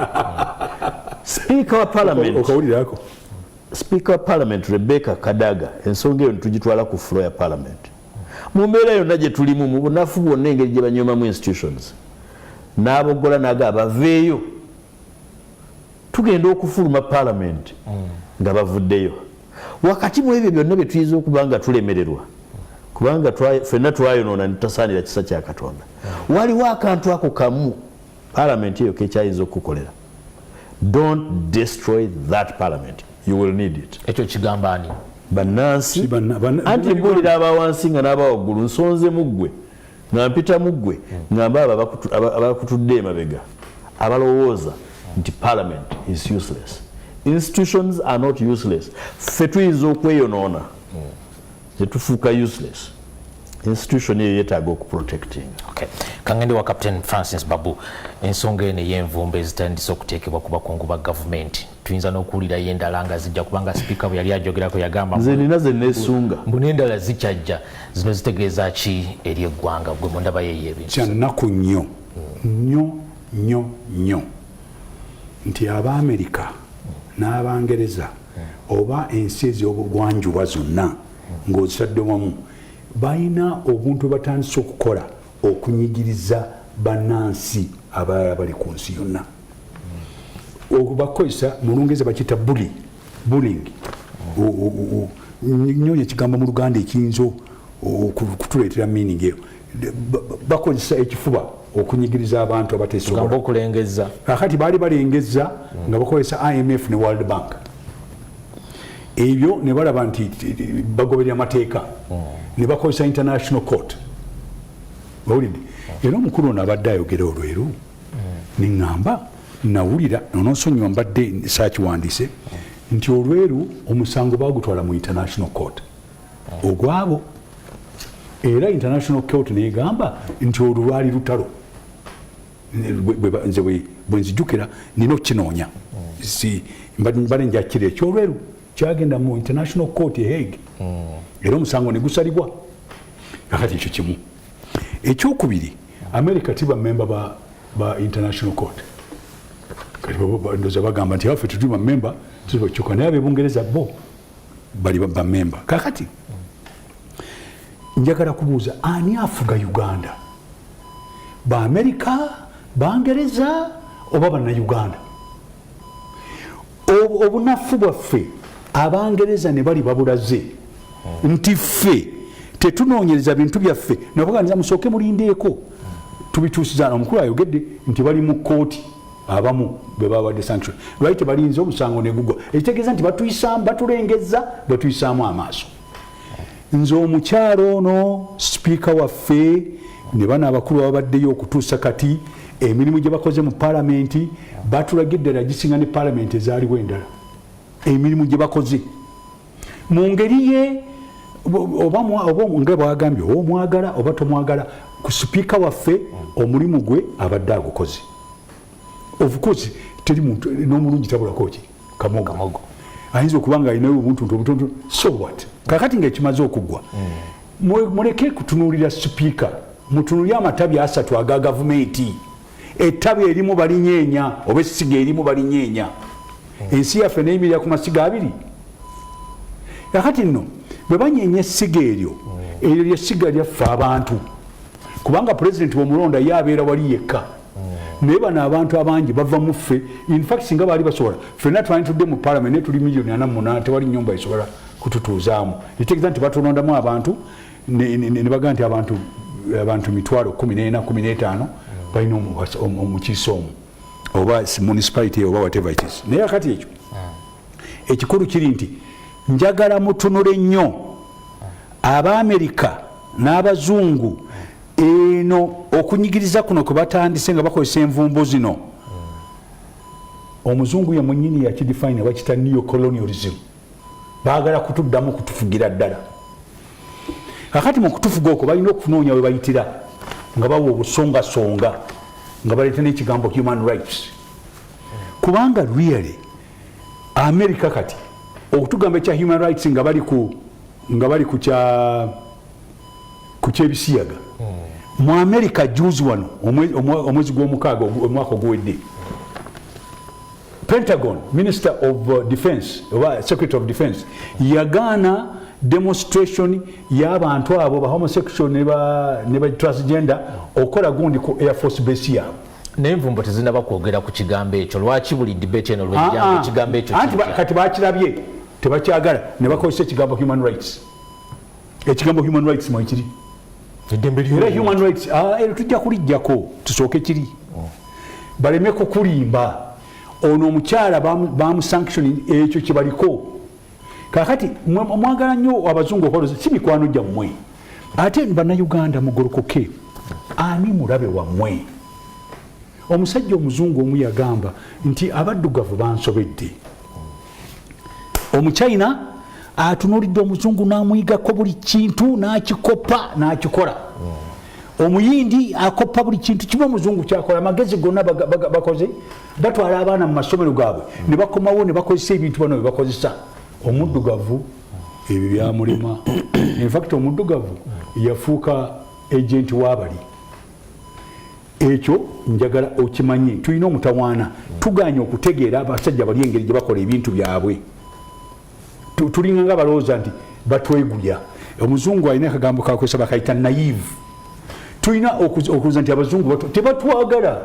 Speaker wa Parliament Rebecca Kadaga ensonga eyo netugitwala ku floor ya Parliament mu mbeera yonna gye tulimu mu bunafu bwonna engeri gye banyomamu institutions n'aboggola naga baveeyo tugenda okufuluma Parliament nga bavuddeyo wakati mu ebyo byonna bye tuyinza okuba nga tulemererwa kubanga ffenna twayonoona ne tutasaanira kisa kya Katonda waliwo akantu ako kamu Parliament eyo kekyayinza okukolera don't destroy that Parliament you will need it ekyo kigamba ani bannansi anti mbuulira abawansi nga n'abawaggulu nsonze mu ggwe nga mpita mu ggwe ngamba abakutudde emabega abalowooza nti Parliament is useless institutions are not useless ffe tuyinza okweyonoona tetufuuka useless institution eyo yeetaaga okuprotecting. Kangende wa Captain Francis Babu ensonga eno ey'envumbo ezitandise okuteekebwa ku bakungu ba gavumenti tuyinza n'okuwulirayo endala nga zijja kubanga sipiika bwe yali ajogerako yagamba nze nina ze neesunga mbu n'endala zikyajja zino zitegeeza ki eri eggwanga gwe mu ndaba yeeyo ebintu kyannaku nnyo nti Abaamerika n'Abangereza oba ensi ez'obugwanjuba zonna ng'ozitadde wamu balina obuntu batandise okukola okunyigiriza bannansi abalala bali ku nsi yonna bakozesa mu Lungereza bakiyita bullying nyonya ekigambo mu Luganda ekiyinza okutuleetera meaning eyo bakozesa ekifuba okunyigiriza abantu abateesobola okulengeza kakati baali balengeza nga bakozesa IMF ne World Bank ebyo ne balaba nti bagoberera amateeka ne bakozesa international court bawulidde era omukulu ono abadde ayogera olweru neŋŋamba nawulira ononsonyiwa mbadde saakiwandiise nti olweru omusango bagutwala mu international court ogwabo era international court negamba nti olwo lwali lutalo nze bwe nzijukira nina okukinoonya mbadde njakira ekyolweru kyagenda mu international court e Hague era omusango ne gusalibwa kakati ekyo kimu ekyokubiri America tiba member ba international court kati ndoza bagamba nti afe tutuba member tubakyuka naye ab'Ebungereza bo bali ba member kakati njagala kubuuza ani afuga Uganda ba America Bangereza oba bannayuganda obunafu bwaffe Abangereza ne bali babulaze nti ffe tetunoonyereza bintu byaffe nabaganiza musooke mulindeeko tubituusiza omukulu ayogedde nti bali mu kooti abamu bwe babadde sanctuary lwali tebalinze omusango ne gugwa ekitegeeza nti batulengeza batuyisaamu amaaso nze omukyalo ono sipiika waffe ne bano abakulu babaddeyo okutuusa kati emirimu gye bakoze mu paalamenti batulagidde ddala gisinga ne paalamenti ezaaliwo endala emirimu gye bakoze mu ngeri ye oba nga bwagambye oba omwagala oba tomwagala ku sipiika waffe omulimu gwe abadde agukoze of course teri muntu n'omulungi tabulako ki kamogo ayinza okuba nga alinayo obuntu obutono so what kakati ngaekimaze okuggwa muleke kutunuulira sipiika, mutunulire amatabi 3 aga gavumenti. Ettabi erimu balinyeenya oba essiga erimu balinyeenya. Ensi yaffe neyimirira ku masiga 2. Kakati nno bwe banyeenya essiga eryo lyessiga lyaffe abantu, kubanga pulezidenti w'omulonda ye abeera wali yekka. Naye bano abantu abangi bava mu ffe. In fact singa baali basobola, ffenna twanditudde mu parliament ne tuli milioni 48, tewali nnyumba esobola kututuuzaamu. Litegeeza nti batonondamu abantu ne bagaa nti abantu 14,15 balina omukiise omwo oba municipality oba whatever it is. Naye akati ekyo ekikulu kiri nti njagala mutunule nnyo Abaamerika n'Abazungu eno okunyigiriza kuno kwe batandise nga bakozesa envumbo zino. Omuzungu ye mwennyini yakidefine bakita neo-colonialism. Baagala kutuddamu kutufugira ddala. Kakati mu kutufuga okwo balina okufunoonya we bayitira nga bawa obusongasonga nga baleeta n'ekigambo human rights. Kubanga really America kati okutugamba ekya human rights nga bali ku kyebisiyaga. Mu America juzi wano omwezi gw'omukaaga omwaka oguwedde, Pentagon Minister of Defense oba Secretary of Defense yagaana demonstration y'abantu abo ba homosexual ne ba transgender okola gundi ku Air Force base yabo. N'envumbo tezinaba kwogera ku kigambo ekyo. Lwaki buli debate eno lwejjanga ekigambo ekyo kati bakirabye tebakyagala ne bakozesa ekigambo human rights. Ekigambo human rights mwekiri era human rights ero tujja kulijjako tusooke kiri baleme kukulimba. Ono omukyala bamusanctioning ekyo kibaliko. Kakati mwagala nnyo Abazungu okoloza si mikwano gyammwe, ate bannayuganda mugolokoke ani mulabe wammwe. Omusajja omuzungu omu yagamba nti abaddugavu bansobedde. Omuchina atunuulidde omuzungu n'amuyigako buli kintu n'akikopa n'akikola. Omuyindi akoppa buli kintu kimu omuzungu kyakola. Amagezi gonna bakoze batwala abaana mu masomero gaabwe ne bakomawo ne bakozesa ebintu bano bye bakozesa. Omuddugavu ebyo byamulema. In fact omuddugavu yafuuka agent w'abali. Ekyo njagala okimanye. Tulina omutawaana tuganya okutegeera abasajja bali engeri gye bakola ebintu byabwe. Tulinga nga balowooza nti batwegulya. Omuzungu alina akagambo kakozesa bakayita naive. Tulina okuza nti Abazungu tebatwagala,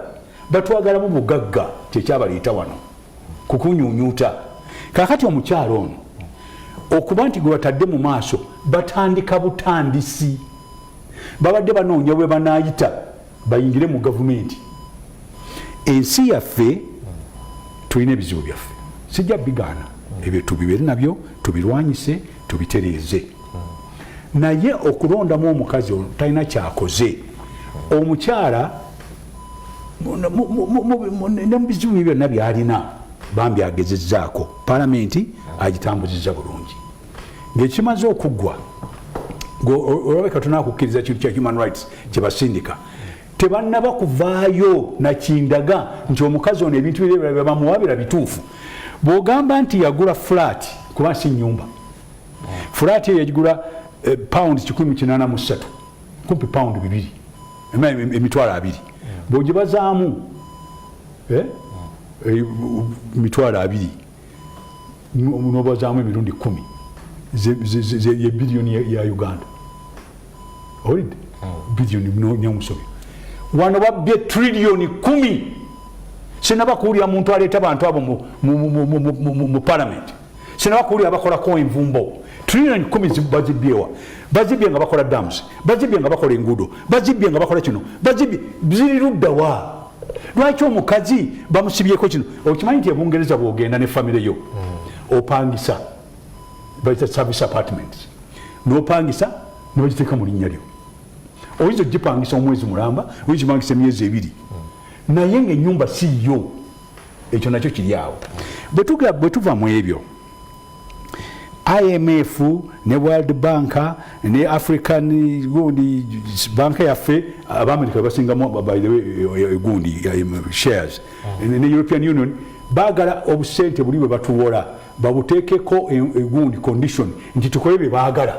batwagala mu bugagga kyekyabaleeta wano kukunyunyuuta. Kakati omukyalo ono okuba nti gwe batadde mu maaso batandika butandisi, babadde banoonya bwe banaayita bayingire mu gavumenti. Ensi yaffe tulina ebizibu byaffe, sijja bigaana ebyo tubibeere nabyo, tubirwanyise, tubitereeze. Naye okulondamu omukazi ono talina kyakoze. Omukyala ne mu bizibu byonna byalina bambi agezezzaako, palamenti agitambuzizza bulungi. Ng'ekimaze okuggwa olabeka tunakukkiriza kintu kya human rights kyebasindika, tebannaba kuvaayo nakindaga nti omukazi ono ebintu bye bamuwabira bituufu. Bw'ogamba nti yagula flat, kuba si nnyumba, flat eyo yagigula pound 183, kumpi pound 2, emitwalo 2. Bw'ogibazaamu emitwalo 2 n'obazaamu emirundi 10 ye biliyoni ya Uganda. Olidde biliyoni n'omusobi wano babbye triliyoni 10. Sinaba kuwulira muntu aleeta bantu abo mu parliament. Sinaba kuwulira bakolako envumbo. Triliyoni 10 bazibyewa. Bazibye nga bakola dams, bazibye nga bakola enguudo, bazibye nga bakola kino, bazibye ziri ludda wa. Lwaki omukazi bamusibyeko kino? Okimanyi nti Ebungereza bw'ogenda ne famire yo opangisa bayita service apartments, n'opangisa ne bagiteeka mu linnya lyo. Oyinza ogipangisa omwezi mulamba, oyinza ogipangisa emyezi 2, naye ng'ennyumba si yo. Ekyo nakyo kiri awo. Bwe tuva mu ebyo, IMF ne World Bank ne African gundi bank yaffe Abamerika basingamu by the way gundi shares ne European Union baagala obusente buli bwe batuwola babuteekeko gundi condition nti tukole bye baagala.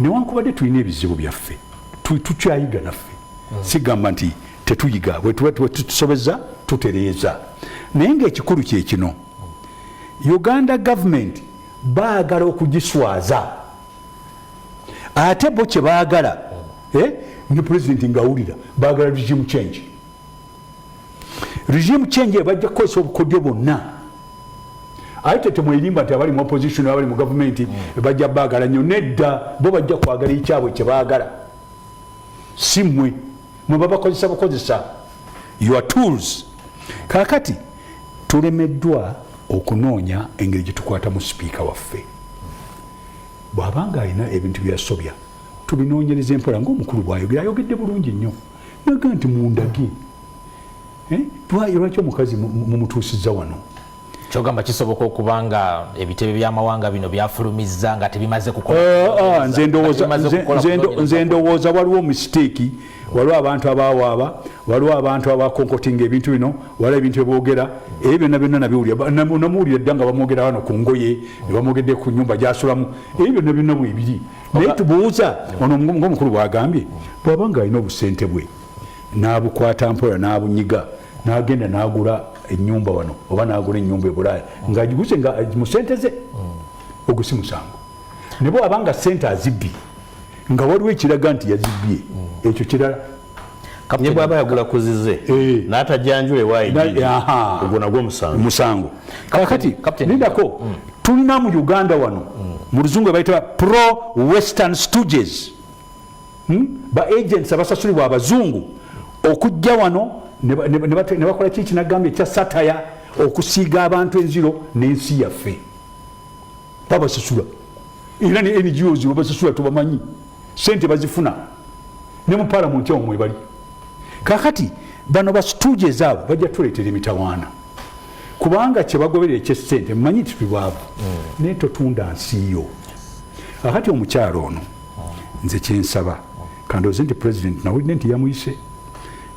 newankubadde tulina ebizibu byaffe tukyayiga naffe sigamba nti tetuyiga wetusobeza tutereeza naye ngaekikulu kyekino Uganda government baagala okugiswaza ate bo kye baagala ne president ngawulira baagala regime change bajja kukozesa obukodyo bonna ate temwerimba nti abali mu opposition abali mu government bajja baagala nnyo nedda bo bajja kwagala ekyabwe kye baagala si mmwe babakozesa your tools kakati tulemeddwa okunoonya engeri gye tukwata mu sipiika waffe bw'abanga alina ebintu byasobya tubinoonyereza empola ng'omukulu bw'ayogera ayogedde bulungi nnyo naga nti mundage lwaki omukazi mumutuusizza wano kyogamba kisoboka okuba nga ebitebe by'amawanga bino byafulumizza nga tebimaze kukola nze ndowooza waliwo mistake waliwo abantu abawaaba waliwo abantu abakonkotinga ebintu bino waliwo ebintu byeboogera ebyo byonna byonna nabiwulira namuwulira dda nga bamwogera wano ku ngoye ne bamwogedde ku nyumba gy'asulamu ebyo byonna byonna bwebiri naye tubuuza ono ng'omukulu bw'agambye bw'aba nga alina obusente bwe n'abukwata mpola n'abunyiga n'agenda n'agula ennyumba wano oba n'agula ennyumba e Bulaaya ng'agiguze nga mu ssente ze ogwo si musango ne bwe abanga ssente azibbye nga waliwo ekiraga nti yazibbye ekyo kirala ne bw'aba yagula kuzize n'atajanjule waayigiri ogwo nagwo musango kakati nindako tulina mu Uganda wano mu luzungu bayita pro western stooges ba agents abasasulibwa abazungu okujja wano ne bakola kiki nagambye ekya sataya okusiiga abantu enziro n'ensi yaffe babasasula era ne NGOs babasasula tubamanyi sente bazifuna ne mu palamenti omwe bali kakati bano bastooges abo bajja tuleetera emitawaana kubanga kye bagoberera ekyessente mumanyi titubaavu naye totunda nsiyo kakati omukyalo ono nze kyensaba kandooze nti president nawulidde nti yamuyise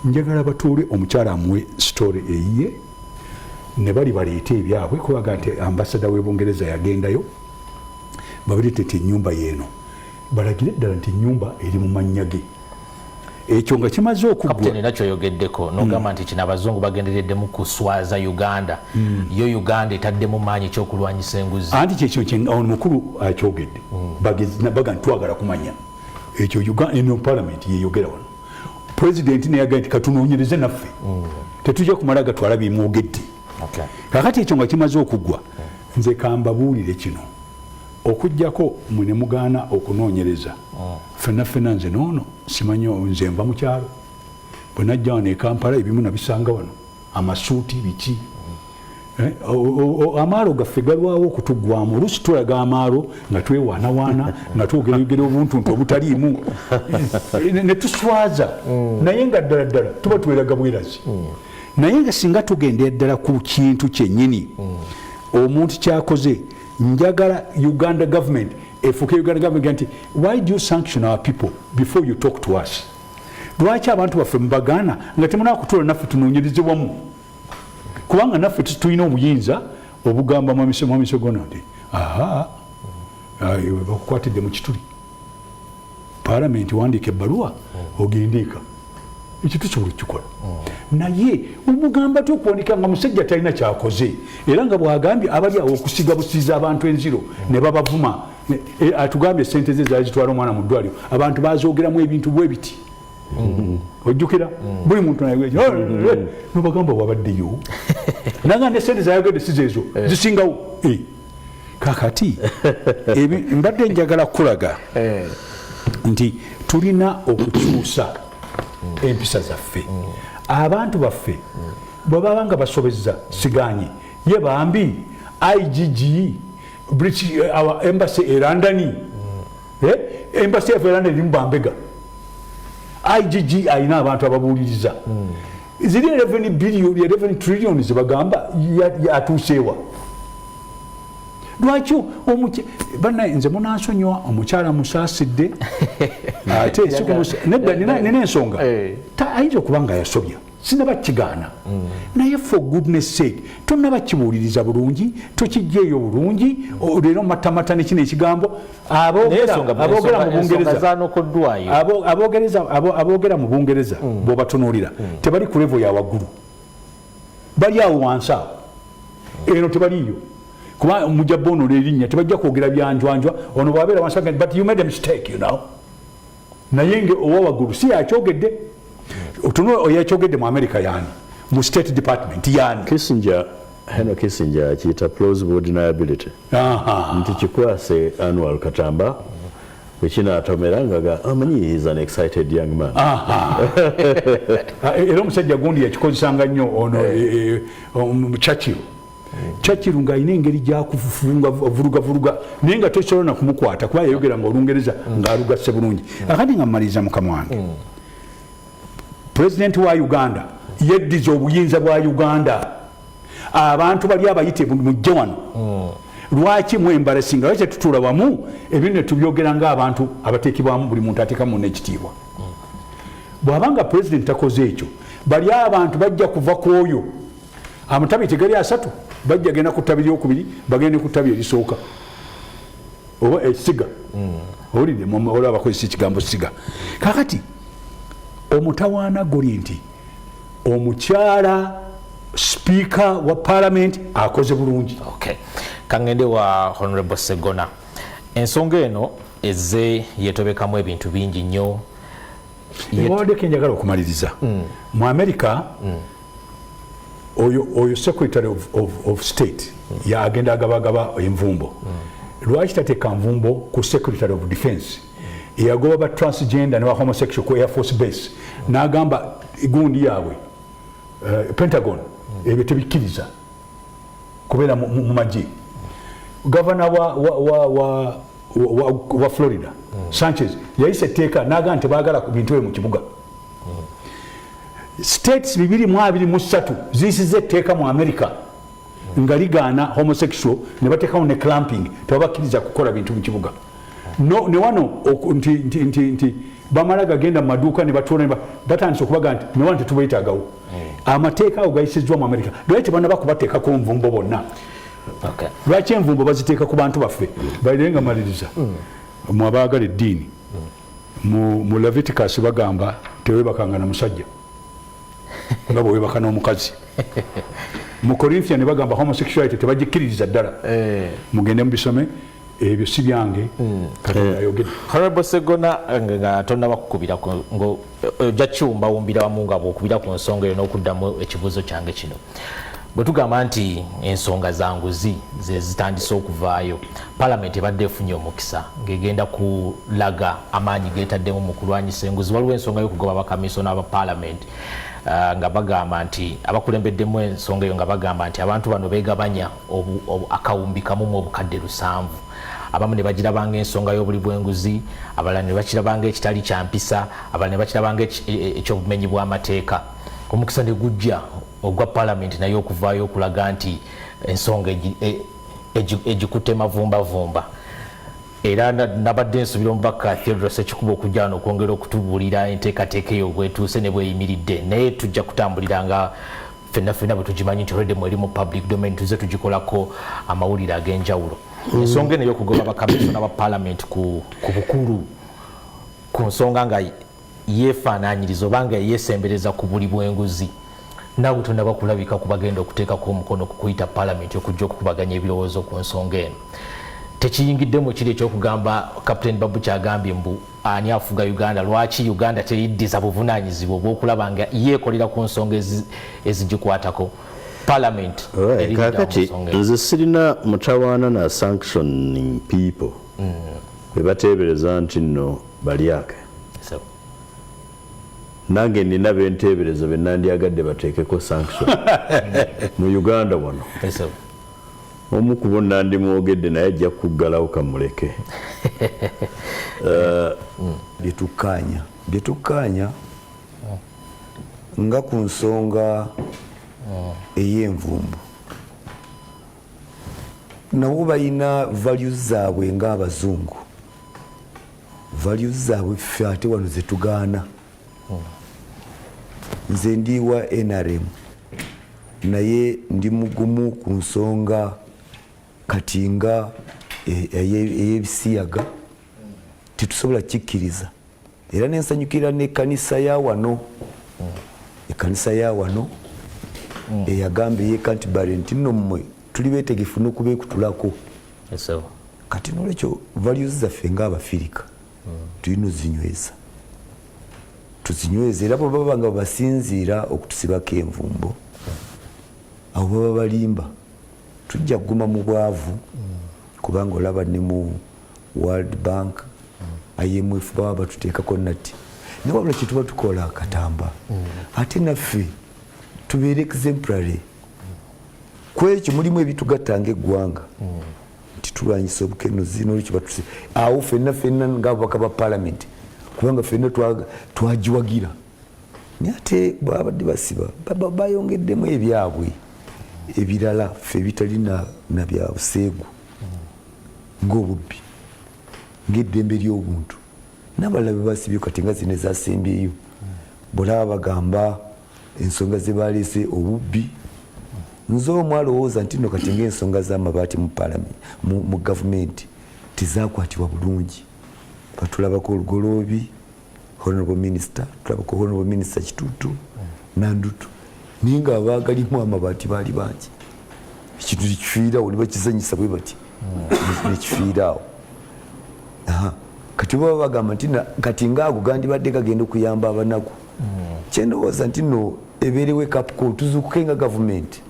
njagala batuule omukyala amuwe story eyiye ne bali baleete ebyabwe kubaga nti ambasada w'Ebungereza yagendayo babaleete nti ennyumba yeeno balagire ddala nti ennyumba eri mu mannya ge ekyo nga kimaze okuggwa nakyo yogeddeko n'ogamba nti kino abazungu bagendereddemu kuswaza Uganda yo Uganda etaddemu maanyi ekyokulwanyisa enguzi anti kyekyo ono mukulu akyogedde baga ntwagala kumanya ekyo Uganda eno parliament yeyogera wano president neyaga nti katunoonyereze naffe tetujja kumala gatwala bimwogedde kakati ekyo nga kimaze okuggwa nze kambabuulire kino okujjako mwene mugaana okunoonyereza ffenna nze noono simanyi nze nva mu kyalo bwe najja wano e Kampala ebimu nabisanga wano amasuuti biki amaalo gaffe galwawo okutuggwamu oluusi tulaga amaalo nga twewaanawaana nga twogeragera obuntuntu obutaliimu ne tuswaza naye nga ddala ddala tuba tweraga bwerazi naye nga singa tugenda eddala ku kintu kyennyini omuntu kyakoze njagala Uganda government efuuke Uganda government nti why do you sanction our people before you talk to us lwaki abantu baffe mubagaana nga temunaa kutuula naffe tunoonyereze wamu kubanga naffe tulina obuyinza obugamba mwamiso gona nti bakukwatidde mu kituli palamenti wandiika ebbaluwa ogendeeka ekyo tusobola okukikola naye omugamba tukuwandika nga musajja talina kyakoze era nga bwagambye abali awo okusiga busiiza abantu enziro ne babavuma atugambye sente ze zaali zitwala omwana mu ddwaliro abantu bazoogeramu ebintu bwe biti ojjukira buli muntu nobagamba wabaddeyo naga ne sente zayogedde sizeezo zisingawo kakati mbadde njagala kulaga nti tulina okukyusa empisa zaffe abantu baffe bwebaba nga basobezza siganye ye bambi IGG British our embassy e London embassy of London erimu bambega IGG ayina abantu ababuuliriza ziri 11 billion 11 trillion zibagamba yatuuseewa lwaki bana nze munansonyiwa omukyala musaasidde ate nedda nina ensonga ayinza okuba nga yasobya sinabakigaana naye for goodness sake tonnabakibuuliriza bulungi tokijjeeyo bulungi leero matamata nekino ekigambo aboogera mu bungereza bwobatunuulira tebali ku levo ya waggulu bali awo wansi awo eno tebaliyo kuba mujja bonola erinnya tebajja kwogera byanjwanjwa ono bwabeera wansi but you made a mistake you know naye nge owa waggulu si yakyogedde otuno oyakyogedde mu America yani mu State Department yani Henry Kissinger akiyita plausible deniability nti kikwase Anwar Katamba ekinatomera nga amanyi he is an excited young man era omusajja gundi yakikozesanga nnyo ono Churchill ng'alina engeri gyakufunga vuluga naye nga tosobola na kumukwata kuba yayogera nga Olungereza ng'alugasse bulungi akati nga mmaliriza mukama wange President wa Uganda yeddiza obuyinza bwa Uganda abantu bali abayite mujje wano lwaki mwembarasinga lwaki tutula wamu ebintu ne tubyogera ng'abantu abateekebwamu buli muntu ateekamu n'ekitiibwa bw'abanga president takoze ekyo bali abantu bajja kuva ku oyo amatabi tegali asatu bajja genda ku ttabi lyokubiri bagende ku ttabi erisooka oba ekisiga owulidde olaba bakozesa ekigambo siga kakati omutawaana guli nti omukyala speaker wa parliament akoze bulungi. Okay. Kangende wa Honorable Segona. Ensonga eno eze yetobekamu ebintu bingi nnyo. Ewade kenjagala okumaliriza. Mu America oyo Secretary of State ya agenda agabagaba envumbo. Lwaki tateeka nvumbo ku Secretary of Defense eyagoba ba transgender ne ba homosexual ku Air Force Base n'agamba gundi yaabwe Pentagon ebyo tebikkiriza kubeera mu magye. Gavana wa Florida Sanchez yayise etteeka n'agamba nti baagala ku bintu mu kibuga. States 223 ziyisiza etteeka mu America nga ligaana homosexual ne bateekawo ne clamping tebabakkiriza kukola bintu mu kibuga. No, ne wano nti bamala gagenda mu maduuka ne batuula batandise okubaga nti ne wano tetubayitaagawo. Amateeka ago gayisizzwa mu America lwaki tebannaba kubateekako nvumbo bonna. Lwaki envumbo baziteeka ku bantu baffe bayire nga maliriza mu abaagala eddiini mu Leviticus bagamba teweebakanga na musajja nga bwewebaka n'omukazi. Mu Corinthian ne bagamba homosexuality tebagikkiririza ddala. Mugende mubisome ebyo si byange ayogedde. Honorable Segona nga tonnaba kukubira ngo ojja kiwumba wumbira wamu nga bw'okubira ku nsonga eyo n'okuddamu ekibuuzo kyange kino. Bwe tugamba nti ensonga za nguzi ze zitandise okuvaayo, Parliament ebadde efunye omukisa ng'egenda kulaga amaanyi geetaddemu mu kulwanyisa enguzi. Waliwo ensonga y'okugoba bakamisona aba Parliament nga bagamba nti abakulembeddemu ensonga eyo nga bagamba nti abantu bano beegabanya akawumbi kamu mu obukadde 7. Abamu ne bagirabanga ensonga y'obuli bw'enguzi, abalala ne bakirabanga ekitali kya mpisa, abalala ne bakirabanga ekyobumenyi bw'amateeka. Omukisa ne gujja ogwa Parliament naye okuvaayo okulaga nti ensonga egikutte mavumbavumba. Era nabadde nsubira omubaka Theodore Sekikubo okujja wano okwongera okutubuulira enteekateeka eyo bwetuuse ne bweyimiridde, naye tujja kutambulira nga ffenna bwe tugimanyi nti olwedde mweri mu public domain tuze tugikolako amawulire ag'enjawulo. Ensonga eno y'okugoba bakamisona ba Parliament ku bukulu ku nsonga nga yeefaanaanyiriza oba nga yeesembereza ku buli bw'enguzi. Naawe tonnaba kulabika ku bagenda okuteekako omukono ku kuyita Parliament okujja okukubaganya ebirowoozo ku nsonga eno. Tekiyingiddemu ekiri ekyokugamba Captain Babu kyagambye mbu ani afuga Uganda, lwaki Uganda teyiddiza buvunaanyizibwa obw'okulaba nga yeekolera ku nsonga ezigikwatako. Parliament kakati nze sirina mutawaana na sanctioning people be bateebereza nti nno balyake. Nange nina benteebereza be nandyagadde bateekeko sanction mu Uganda wano. Omu ku bo nandimwogedde naye ajja kuggalawo kamuleke. Byetukkaanya nga ku nsonga ey'envumbo nabo balina values zaabwe ng'abazungu, values zaabwe ffe ate wano ze tugaana. nze ndi wa NRM naye ndi mugumu ku nsonga kati nga ey'ebisiyaga tetusobola kikkiriza era nensanyukira n'ekkanisa ya wano eyagamba ey'Canterbury nti nno mmwe tuli beetegefu n'okubeekutulako kati nolwekyo values zaffe ng'Abafirika tulina tuzinyweza era bwe baba nga basinziira okutusibako envumbo awo baba balimba tujja kuguma mu bwavu kubanga olaba ne mu World Bank IMF baba batuteekako nati naye wabula kye tuba tukola akatamba ate naffe tubeere exemplary ku ekyo mulimu ebitugattanga eggwanga nti tulwanyisa obukenuzi n'olwekyo batuse awo ffenna ng'ababaka ba palamenti kubanga ffenna twagiwagira naye ate babadde basiba bayongeddemu ebyabwe ebirala ffe bitali na bya buseegu ng'obubbi ng'eddembe ly'obuntu n'abalala be basibye kati nga zino ezasembyeyo bwolaba bagamba ensonga ze baleese obubbi nze omu alowooza nti nno kati ng'ensonga z'amabaati mu palamenti mu gavumenti tezakwatibwa bulungi batulabako olugoloobi honorable minister tulabako honorable minister Kitutu Nandutu naye nga baagalimu amabaati baali bangi ekintu kifiirawo ne bakizanyisa bwe bati nekifiiraawo kati baba bagamba nti kati ngaago gandibadde gagenda okuyamba abanaku kyendowooza nti nno ebeerewo ekapuko tuzuukuke nga gavumenti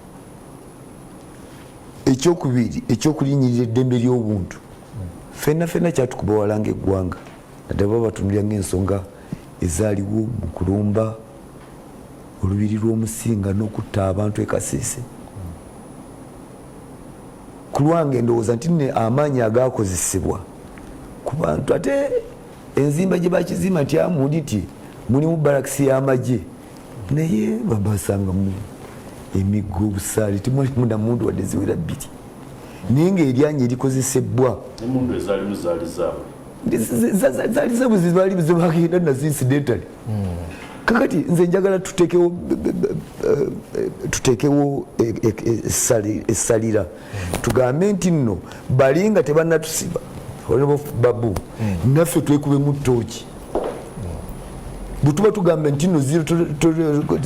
ekyokubiri ekyokulinyirira eddembe ly'obuntu ffenna kyatukuba walanga eggwanga naddala baba batunulira ng'ensonga ezaaliwo mu kulumba olubiri lw'omusinga n'okutta abantu ekasiise ku lwange ndowooza nti nne amaanyi agaakozesebwa ku bantu ate enzimba gye bakizimba nti amundi ti mulimu barakisi y'amagye naye babasangamu emiggo obusaale temulimu namundu wadde ziwera bbiri naye ng'eryanya erikozesebwa emundu ezaalimu zaali zaabwe zibaali zebagenda nazo incidentally kakati nze njagala tutekewo essalira tugambe nti nno bali nga tebannatusiba babu naffe twekubemu ttooki bwe tuba tugambe nti nno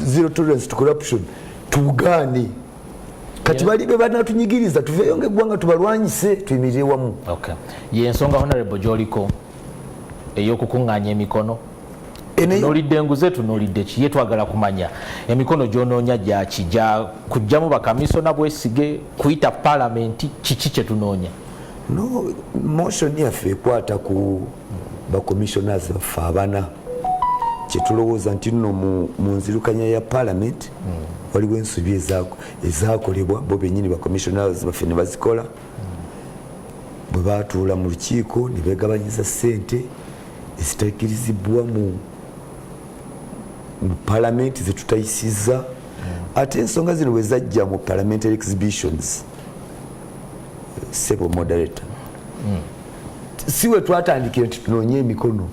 zero tolerance to corruption tugaane kati bali be banatunyigiriza tuveeyo ng'eggwanga tubalwanyise tuyimirire wamu yensonga honorable gyoliko ey'okukuŋŋaanya emikono tunuulidde enguze tunuulidde ki ye twagala kumanya emikono gy'onoonya gyaki gya kuggyamu bakamisona bwesige kuyita palamenti kiki kye tunoonya no motion yaffe ekwata ku bakomissionazi baffe abana kyetulowooza nti nno mu nzirukanya ya palamenti waliwo ensobi ezakolebwa bo bennyini bakomissionazi baffe ne bazikola bwe baatuula mu lukiiko ne beegabanyiza ssente ezitakirizibwa mu palamenti zetutayisizza ate ensonga zino bwe zajja mu parliamentary exhibitions sebo moderator si we twatandikira nti tunoonye emikono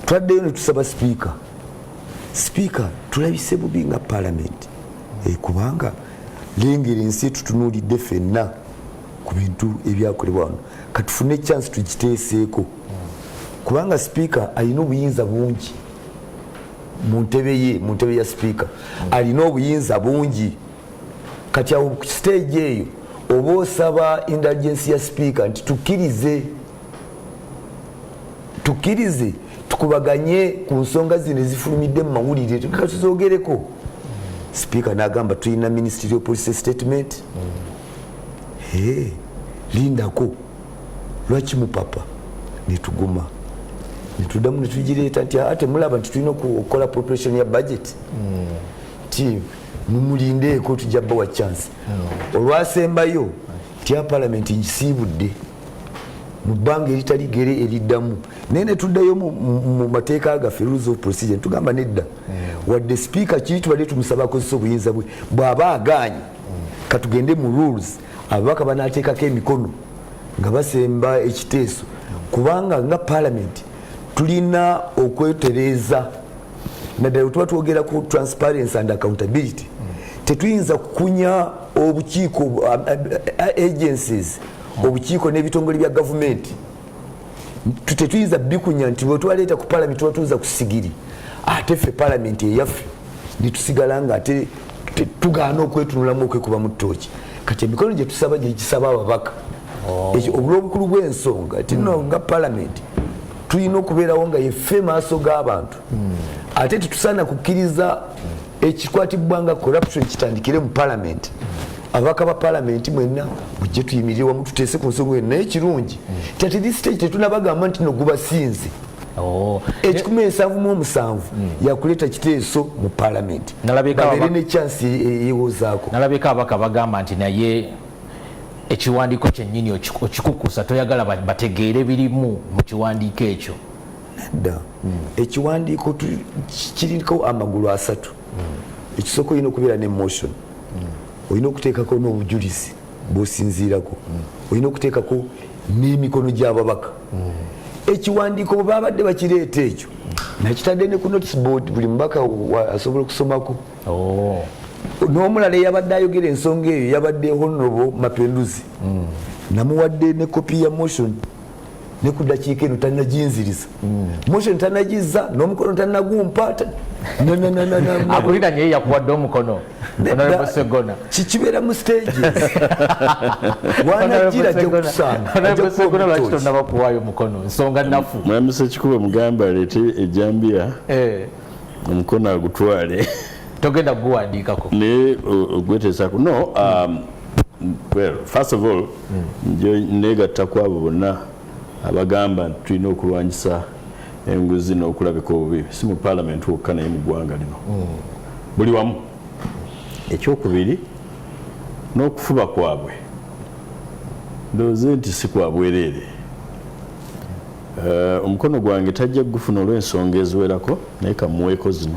twaddeyo ne tusaba sipiika tulabise bubi nga palamenti kubanga lengera ensi tutunuulidde ffenna ku bintu ebyakolebwa wano katufune chance tugiteeseeko kubanga sipiika alina obuyinza bungi mu ntebe ya sipiika alina obuyinza bungi kati awo ku stage eyo oba osaba indulgence ya sipiika nti tukkirize tukubaganye ku nsonga zino ezifulumidde mu mawulire tuzogereko sipiika n'agamba tulina ministry of police statement lindako lwaki mupapa netuguma netuddamu netugireeta nti ate mulaba nti tulina okukola preparation ya budget ti mumulindeeko tujja bawa chance olwasembayo tya palamenti nkisiibudde mu bbanga eritali gere eriddamu naye netuddayo mu mateeka gaffe rules of procedure netugamba nedda wadde sipiika kiri tubadde tumusaba akozesa obuyinza bwe bw'aba agaanye katugende mu rules ababaka banaateekako emikono nga basemba ekiteeso kubanga nga palamenti tulina okwetereza naddala tuba twogera ku transparency and accountability tetuyinza kukunya obukiiko agencies obukiiko n'ebitongole bya gavumenti tetuyinza bikunya nti bwetwaleeta ku palamenti tuba tuyinza kusigiri ate ffe palamenti eyaffe netusigala nga ate tugaana okwetunulamu okwekuba mu ttooki kati emikono gye tusaba gyekisaba ababaka olw'obukulu bw'ensonga tino nga palamenti tulina okubeerawo nga yeffe maaso g'abantu ate tetusaana kukkiriza ekikwatibwa nga corruption kitandikire mu palamenti ababaka ba palamenti mwenna mujje tuyimirire wamu tuteese ku nsonga eyo naye kirungi tati this stage tetunabagamba nti no gubasinze 177 yakuleeta kiteeso mu palamenti babeere ne chance eyewozaako. Nalabika abaka bagamba nti naye ekiwandiiko kyennyini okikukusa toyagala bategeere birimu mu kiwandiiko ekyo. Nedda ekiwandiiko kiriko amagulu 3. Ekisooka olina okubeera ne motion, olina okuteekako n'obujulizi bw'osinziirako, olina okuteekako n'emikono gy'ababaka. Ekiwandiiko bwe babadde bakireeta ekyo nakitadde ne ku notice board buli mubaka asobola okusomako. N'omulala eyabadde ayogera ensonga eyo yabadde Honorable Mapenduzi namuwadde ne kopi ya motion ne ku ddakiika eno tannaginziriza motion tannagizza n'omukono tannagumpa akulira naye yakuwadde omukono Honorable Segona kikibeera mu stages wanagira gyokusaana Honorable Segona lwaki tonnabakuwaayo omukono nsonga nnafu mwami Sekikubo mugamba aleete ejambiya omukono agutwale togenda guwandiikako naye ogweteesako no. Well, first of all njo negatta ku abo bonna abagamba nti tulina okulwanyisa enguzi n'okulabika obubi si mu palamenti wokka naye mu ggwanga lino buli wamu. Ekyokubiri n'okufuba kwabwe ndowooza nti si kwa bwereere. Omukono gwange tajja gufuna olw'ensonga eziwerako naye kamuweeko zino.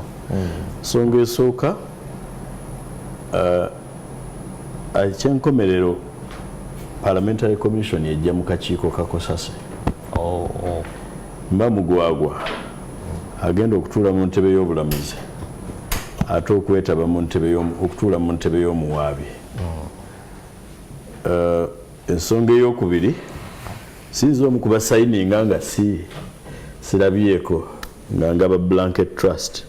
Ensonga esooka ekyenkomerero parliamentary commission yejja mu kakiiko kakosase mba mugwagwa agenda okutuula mu ntebe y'obulamuzi ate okwetaba okutuula mu ntebe y'omuwaabi. Ensonga ey'okubiri siyinza omu kuba sayininga nga sirabyeko nga ngaba blanket trust.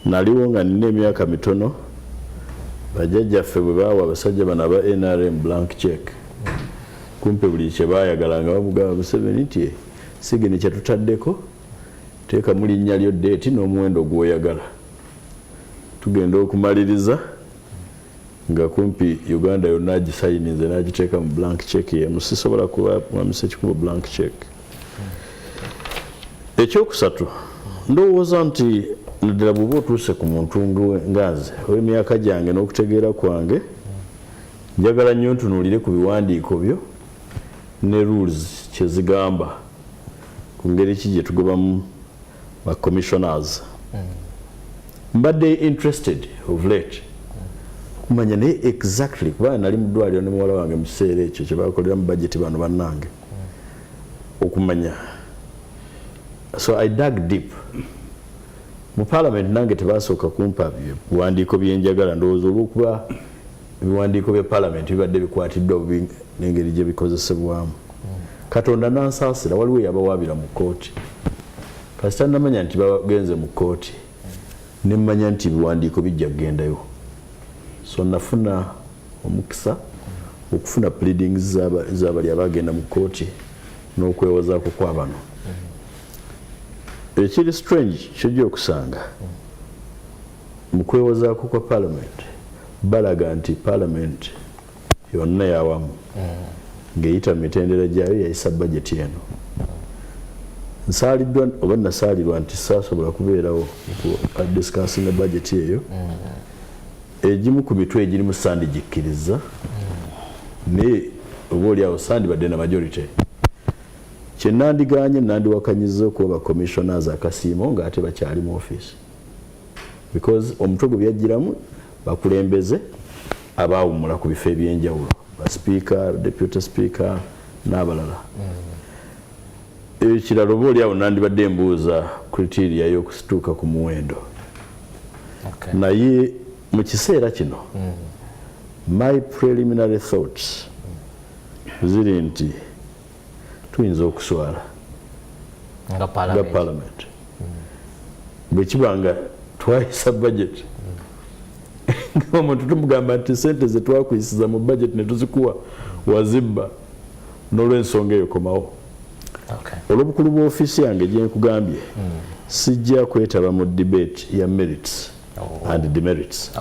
Naliwo nga nina emyaka mitono bajjajjaffe bwe baawa abasajja bano aba NRM blank check kumpe buli kye baayagala nga bamugamba Museveni nti sigini kyetutaddeko teekamu linnya lyo deeti n'omuwendo gw'oyagala tugenda okumaliriza nga kumpi Uganda yonna agisayinize n'agiteeka mu blank check yemu. Sisobola kuba Mwami Sekikubo blank check. Ekyokusatu ndowooza nti naddala bw'oba otuuse ku muntu nganze ow'emyaka gyange n'okutegeera kwange njagala nnyo ntunuulire ku biwandiiko byo ne rules kye zigamba ku ngeri ki gye tugobamu ba commissioners. Mbadde interested of late kumanya naye exactly kuba nali mu ddwaliro ne muwala wange mu kiseera ekyo kye bakolera mu budget bano bannange okumanya. So I dug deep. Mu parliament nange tebasooka kumpa biwandiiko byenjagala ndowooza olw'okuba ebiwandiiko bya parliament bibadde bikwatiddwa bubi n'engeri gye bikozesebwamu. Katonda nansaasira waliwo yabawaabira mu kooti kasita namanya nti bagenze mu kooti nemmanya nti ebiwandiiko bijja kugendayo. So nafuna omukisa okufuna pleadings z'abali abagenda mu kooti n'okwewozaako kwa bano. Ekiri strange kijja okusanga mu kwewozaako kwa parliament balaga nti parliament yonna yawamu ng'eyita mu mitendera gyayo yayisa budget eno. Nsaaliddwa oba nasaalirwa nti saasobola kubeerawo discussing budget eyo egimu ku mitwe egirimu sandi gikkiriza naye oba oliawo sandi badde na majority. Kye nandiganye nandiwakanyiza okuba commissioners akasiimo ng'ate bakyali mu office because omutwe gwe byajjiramu bakulembeze abaawumula ku bifo ebyenjawulo ba speaker, deputy speaker n'abalala. ekiralo boli awo nandibadde mbuuza criteria y'okusituuka ku muwendo naye mu kiseera kino my preliminary thoughts ziri nti tuyinza okuswala nga parliament bwe kiba nga twayisa budget omuntu tumugamba nti sente ze twakuyisiza mu budget ne tuzikuwa wazibba n'olw'ensonga eyo komawo olw'obukulu bwa ofiisi yange gye nkugambye sijja kwetaba mu debate ya merits and demerits.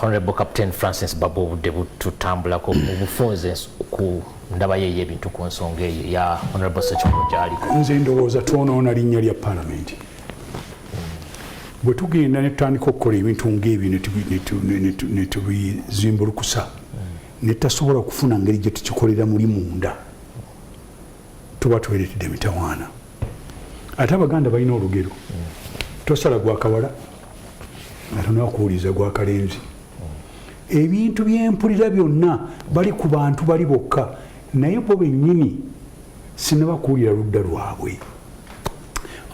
Honorable Captain Francis Babu obudde bututambulako mu bufunze ku ndaba ye y'ebintu ku nsonga eyo ya Honorable Ssekikubo gy'aliko. Nze ndowooza twonoona linnya lya Parliament. Bwe tugenda ne tutandika okukola ebintu ng'ebyo ne tubizimbulukusa ne tutasobola okufuna ngeri gye tukikolera muli munda tuba tuweretedde emitawaana. Ate Abaganda balina olugero tosala gwa kawala ate n'okuwuliza gwa kalenzi. Ebintu by'empulira byonna bali ku bantu bali bokka naye bo bennyini sinnabakuwulira ludda lwabwe.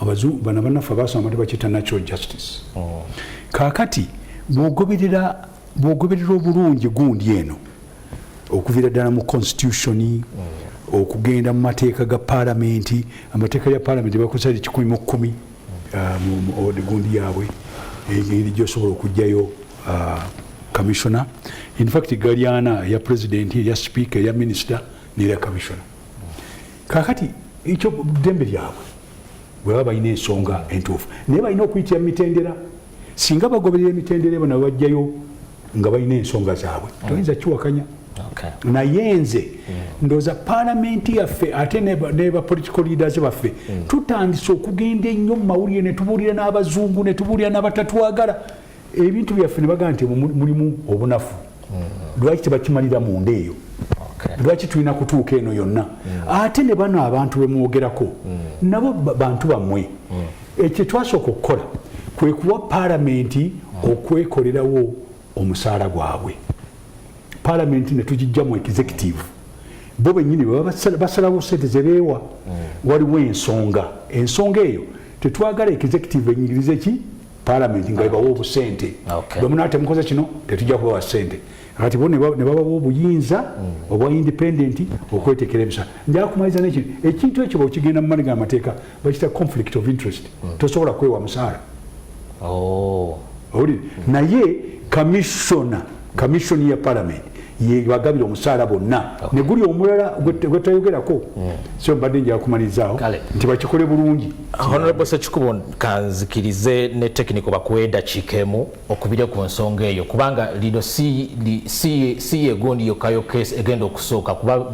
Abazungu bano bannaffe abaasoma bate bakiyita natural justice. Kaakati bw'ogoberera obulungi gundi eno okuviira ddala mu constitution okugenda mu mateeka ga paalamenti amateeka ya paalamenti bakozesa 110 mu gundi yaabwe engeri gy'osobola okugyayo commissioner. In fact galiana ya president ya speaker ya minister n'eya commissioner. Kaakati ekyo ddembe lyabwe bwe baba balina ensonga entuufu naye balina okuyitira mitendera singa bagoberera emitendera ebo nabo bajjayo nga balina ensonga zaabwe toyinza kiwakanya. Naye nze ndowooza paalamenti yaffe ate ne ba political leaders baffe tutandise okugenda ennyo mu mawulire ne tubuulira n'abazungu ne tubuulira n'abatatwagala ebintu byaffe ne bagamba nti mulimu obunafu lwaki tebakimalira munda eyo lwaki tulina kutuuka eno yonna ate ne bano abantu bemwogerako nabo bantu bammwe ekyo twasooka okukola kwe kuwa paalamenti okwekolerawo omusaala gwabwe. Paalamenti ne tugijja mu executive bo bennyini baba basalawo ssente ze beewa waliwo ensonga eyo tetwagala executive enyigirize ki paalamenti nga ebawa obusente bwe munaate mukoze kino tetujja kubawa ssente kati bo ne babawa obuyinza obwa independent okwetekera ebisaala. Njala kumaliza nekino ekintu ekyo bwekigenda mu maliga amateeka bakita conflict of interest tosobola kwewa musaala naye commission ya paalamenti yebagabira omusaala bonna ne guli omulala gwetayogerako so mbadde njala kumalirizawo nti bakikole bulungi. Honorable Ssekikubo kanzikirize ne technical bakuwe eddakiika emu okubire ku nsonga eyo kubanga lino si yegundi yokayo case egenda okusooka kuba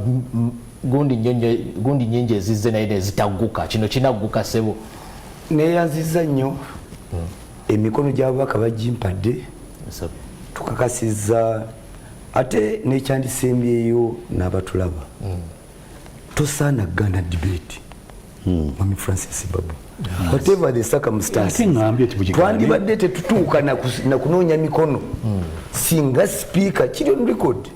gundi nnyingi ezizze naye nezitagguka kino kinagguka sebo neyanziza nnyo emikono gy'ababaka bagimpadde tukakasiza ate nekyandisembyeyo n'abatulaba tosaana gana debate Mami Francis Babu whatever the circumstances twandibadde tetutuuka na kunoonya mikono singa speaker kiri on record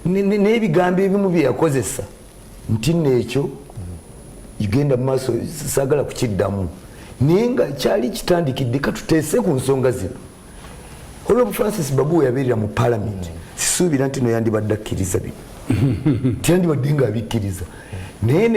n'ebigambo ebimu bye yakozesa nti n'ekyo igenda mu maaso saagala kukiddamu naye nga kyali kitandikidde katuteese ku nsonga zino. Honorable Francis Babu yabeerera mu Parliament sisuubira nti no yandibadde akkiriza bino tiyandibadde nga abikkiriza naye